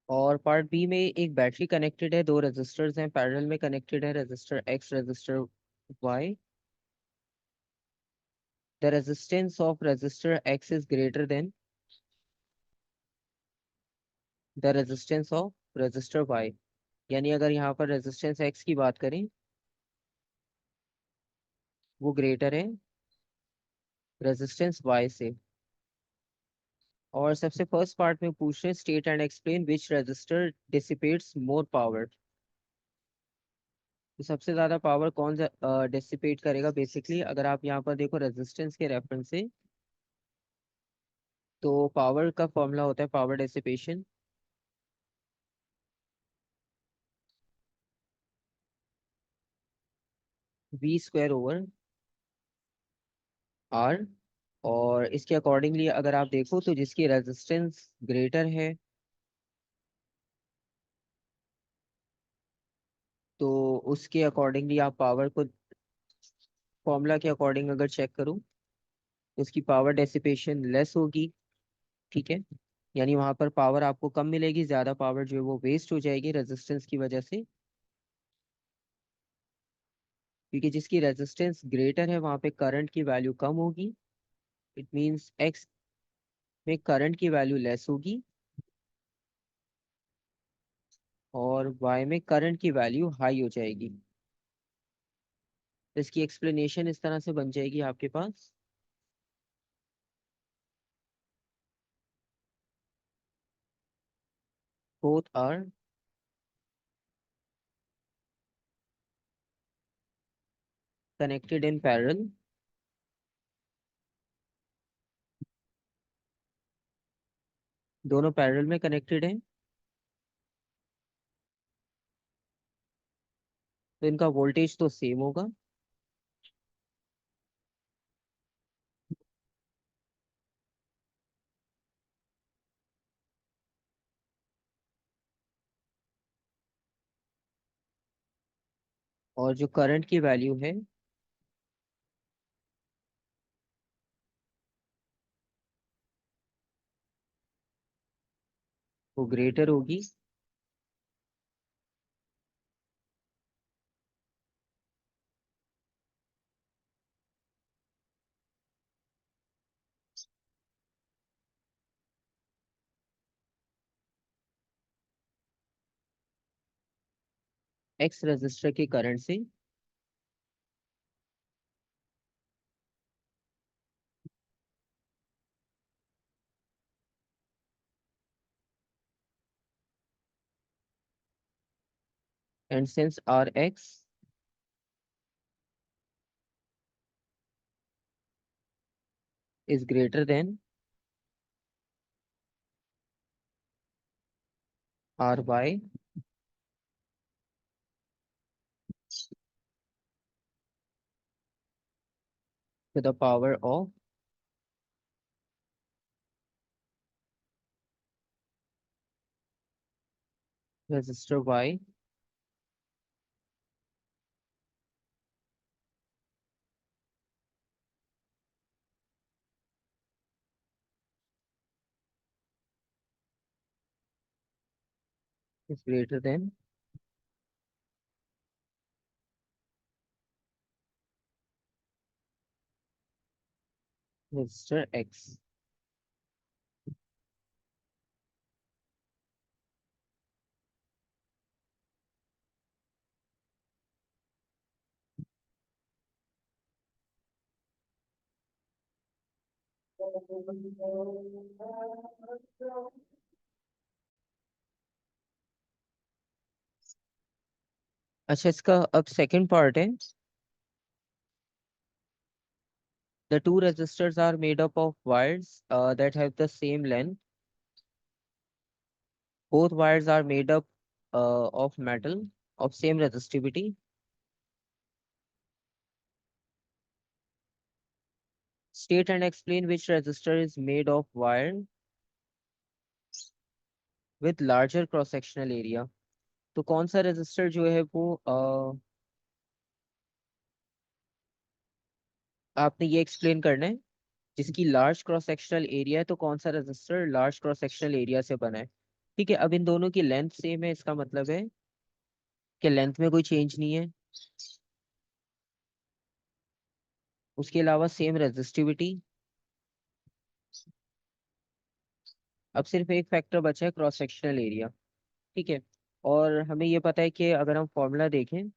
और पार्ट बी में एक बैटरी कनेक्टेड है, दो रेजिस्टर्स हैं पैरेलल में कनेक्टेड है, resistor X, resistor Y. The resistance of resistor X is greater than the resistance of resistor Y. यानी अगर यहाँ पर रेजिस्टेंस एक्स की बात करें, वो ग्रेटर है रेजिस्टेंस वाई से। और सबसे फर्स्ट पार्ट में पूछ रहे हैं state and explain which resistor dissipates more power. तो सबसे ज्यादा पावर कौन सा डिसिपेट करेगा बेसिकली, अगर आप यहाँ पर देखो रेजिस्टेंस के रेफरेंस से, तो पावर का फॉर्मूला होता है power dissipation V square over R. और इसके अकॉर्डिंगली अगर आप देखो तो जिसकी रेजिस्टेंस ग्रेटर है, तो उसके अकॉर्डिंगली आप पावर को, फॉर्मूला के अकॉर्डिंग अगर चेक करूँ, तो उसकी पावर डेसिपेशन लेस होगी। ठीक है। यानी वहां पर पावर आपको कम मिलेगी, ज्यादा पावर जो है वो वेस्ट हो जाएगी रेजिस्टेंस की वजह से। क्योंकि जिसकी रेजिस्टेंस ग्रेटर है वहां पे करंट की वैल्यू कम होगी। इट मींस एक्स में करंट की वैल्यू लेस होगी, और वाई में करंट की वैल्यू हाई हो जाएगी। तो इसकी एक्सप्लेनेशन इस तरह से बन जाएगी आपके पास। Both are connected in parallel. दोनों पैरेलल में कनेक्टेड हैं। तो इनका वोल्टेज तो सेम होगा। और जो करंट की वैल्यू है वो ग्रेटर होगी एक्स रजिस्टर के करंट से। And since R X is greater than R Y to the power of resistor y is greater than resistor x। अच्छा, इसका अब सेकंड पार्ट है। The two resistors are made up of wires that have the same length. Both wires are made up of metal of same resistivity. State and explain which resistor is made of wire with larger cross sectional area। तो कौन सा resistor जो है वो आपने ये explain करना है। जिसकी लार्ज क्रॉस सेक्शनल एरिया है, तो कौन सा resistor large cross sectional area से बना है। ठीक है, अब इन दोनों की लेंथ सेम है, इसका मतलब है कि लेंथ में कोई चेंज नहीं है। उसके अलावा सेम रेजिस्टिविटी। अब सिर्फ एक फैक्टर बचा है, क्रॉस सेक्शनल एरिया। ठीक है, और हमें ये पता है कि अगर हम फॉर्मूला देखें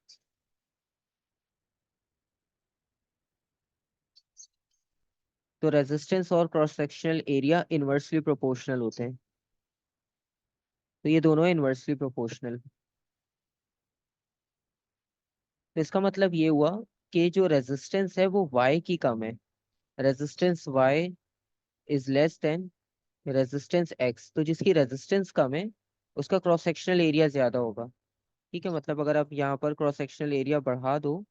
तो रेजिस्टेंस और cross sectional area inversely proportional होते हैं। तो ये दोनों है इनवर्सली प्रोपोर्शनल। तो इसका मतलब ये हुआ कि जो रेजिस्टेंस है वो y की कम है। Resistance y is less than resistance x। तो जिसकी रेजिस्टेंस कम है उसका क्रॉस सेक्शनल एरिया ज्यादा होगा। ठीक है, मतलब अगर आप यहाँ पर क्रॉस सेक्शनल एरिया बढ़ा दो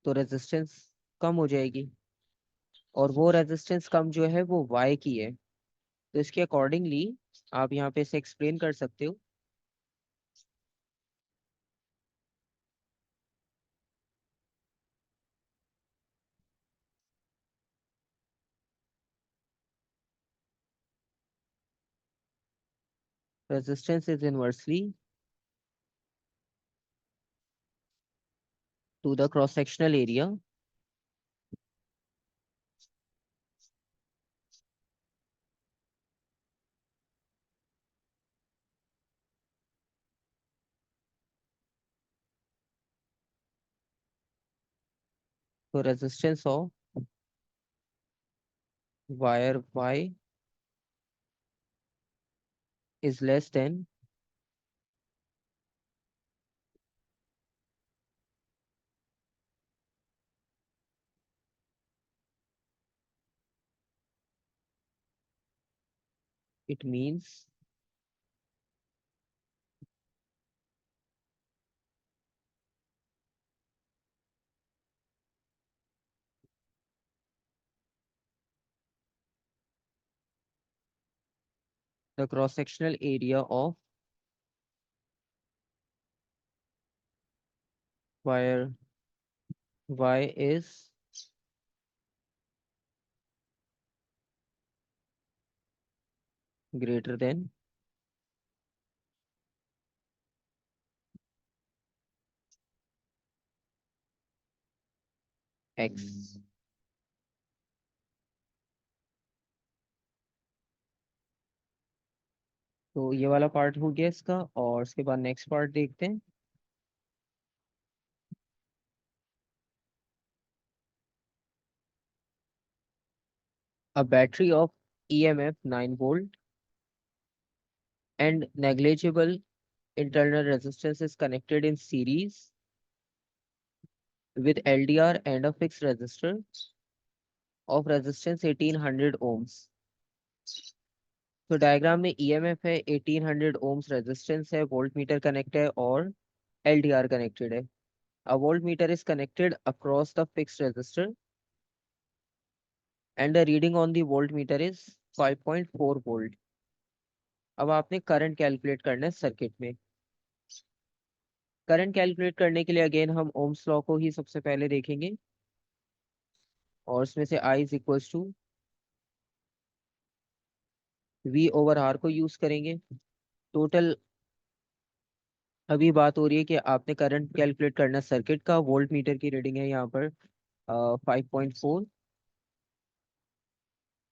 तो रेजिस्टेंस कम हो जाएगी, और वो रेजिस्टेंस कम जो है वो y की है। तो इसके अकॉर्डिंगली आप यहाँ पे इसे एक्सप्लेन कर सकते हो। Resistance is inversely to the cross sectional area. तो resistance of wire y is less than it means the cross sectional area of wire y is greater than x। तो ये वाला पार्ट हो गया इसका, और उसके बाद नेक्स्ट पार्ट देखते हैं। A battery of EMF 9 volt and negligible internal resistance is connected in series with LDR and a fixed resistor of resistance 1800 ohms। तो डायग्राम में EMF है, 1800 ohms रेजिस्टेंस है, वोल्ट मीटर कनेक्ट है और LDR connected है। A voltmeter is connected across the fixed resistor and the reading on the voltmeter is 5.4 volt। अब आपने current calculate करना है सर्किट में। करंट कैलकुलेट करने के लिए अगेन हम ओम्स लॉ को ही सबसे पहले देखेंगे, और उसमें से I is equals to V over R को यूज करेंगे। टोटल अभी बात हो रही है कि आपने करंट कैलकुलेट करना है सर्किट का, वोल्ट मीटर की रीडिंग है यहाँ पर 5.4।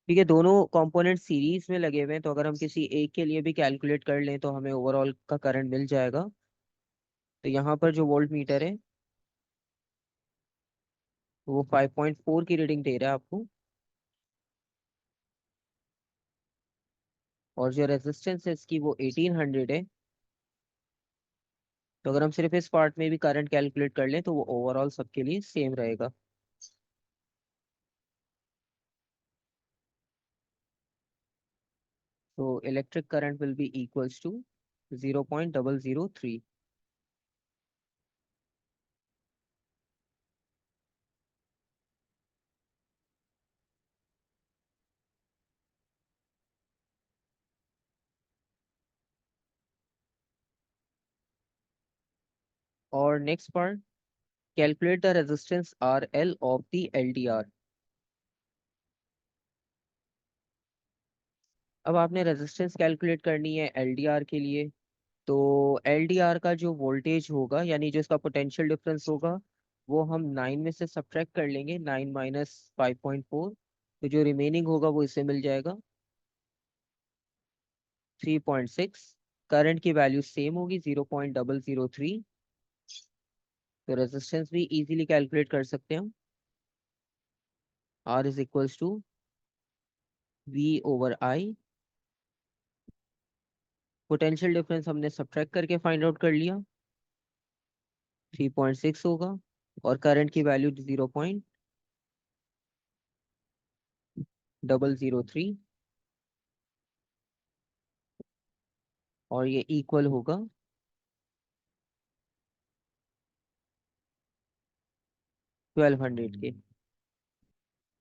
ठीक है, दोनों कंपोनेंट सीरीज में लगे हुए हैं, तो अगर हम किसी एक के लिए भी कैलकुलेट कर लें तो हमें ओवरऑल का करंट मिल जाएगा। तो यहाँ पर जो वोल्ट मीटर है वो 5.4 की रीडिंग दे रहा है आपको, और जो रेजिस्टेंस है इसकी वो 1800 है। तो अगर हम सिर्फ इस पार्ट में भी करंट कैलकुलेट कर लें तो वो ओवरऑल सबके लिए सेम रहेगा। तो electric current will be equals to 0.003। और next part, calculate the resistance R L of the LDR। अब आपने रेजिस्टेंस कैलकुलेट करनी है LDR के लिए। तो LDR का जो वोल्टेज होगा, यानी जो इसका पोटेंशियल डिफरेंस होगा, वो हम 9 में से सब्ट्रैक्ट कर लेंगे, 9 माइनस 5.4। तो जो रिमेनिंग होगा वो इससे मिल जाएगा 3.6। करंट की वैल्यू सेम होगी 0.003। तो रेजिस्टेंस भी इजीली कैलकुलेट कर सकते हैं हम। R is equals to V over I। Potential difference हमने सब्ट्रैक्ट करके फाइंड आउट कर लिया, 3.6 होगा, और करंट की वैल्यू 0.003, और ये इक्वल होगा 1200 के।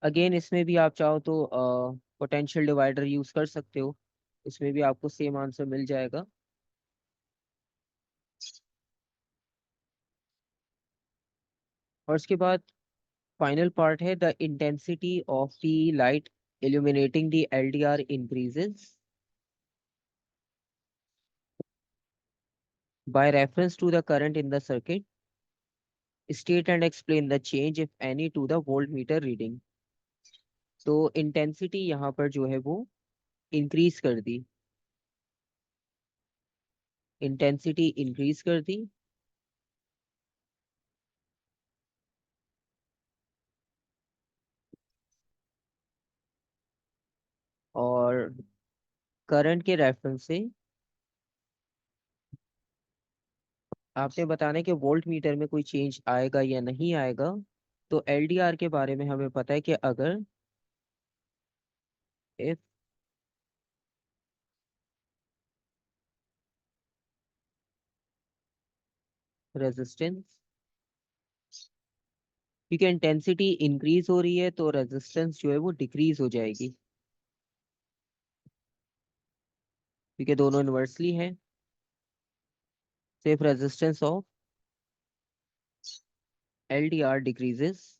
अगेन इसमें भी आप चाहो तो पोटेंशियल डिवाइडर यूज कर सकते हो, इसमें भी आपको सेम आंसर मिल जाएगा। और उसके बाद फाइनल पार्ट है, the intensity of the light illuminating the LDR increases by reference to the current in the circuit। State and explain the change if any to the voltmeter reading। तो intensity यहाँ पर जो है वो increase कर दी, intensity increase कर दी, और current के रेफरेंस से आपने बताना है कि वोल्ट मीटर में कोई चेंज आएगा या नहीं आएगा। तो LDR के बारे में हमें पता है कि अगर इफ रेजिस्टेंस, क्योंकि इंटेंसिटी इंक्रीज हो रही है तो रेजिस्टेंस जो है वो डिक्रीज हो जाएगी। क्योंकि दोनों इन्वर्सली हैं। So if resistance of LDR decreases,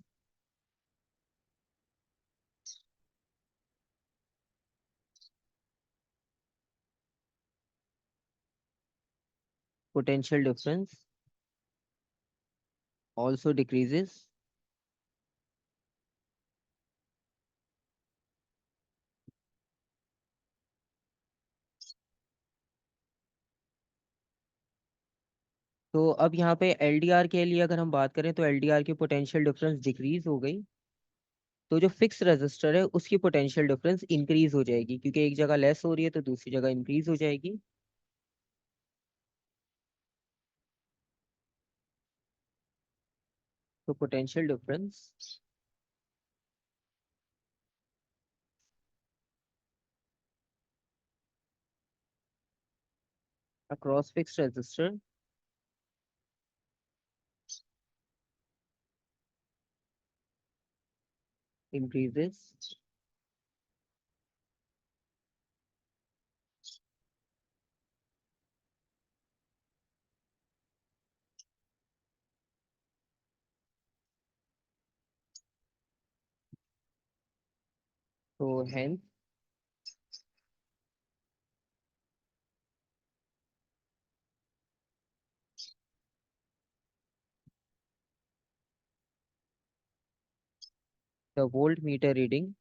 potential difference also decreases. तो अब यहाँ पे LDR के लिए अगर हम बात करें तो LDR की पोटेंशियल डिफरेंस डिक्रीज हो गई, तो जो फिक्स रेजिस्टर है उसकी पोटेंशियल डिफरेंस इंक्रीज हो जाएगी, क्योंकि एक जगह लेस हो रही है तो दूसरी जगह इंक्रीज हो जाएगी। तो potential difference across fix resistor increases तो hence the voltmeter reading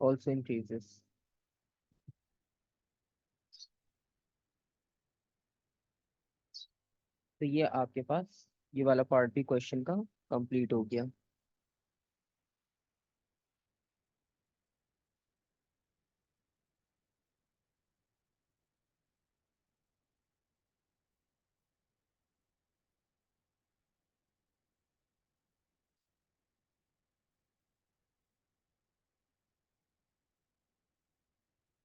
also increases। तो ये आपके पास ये वाला पार्ट भी क्वेश्चन का कंप्लीट हो गया।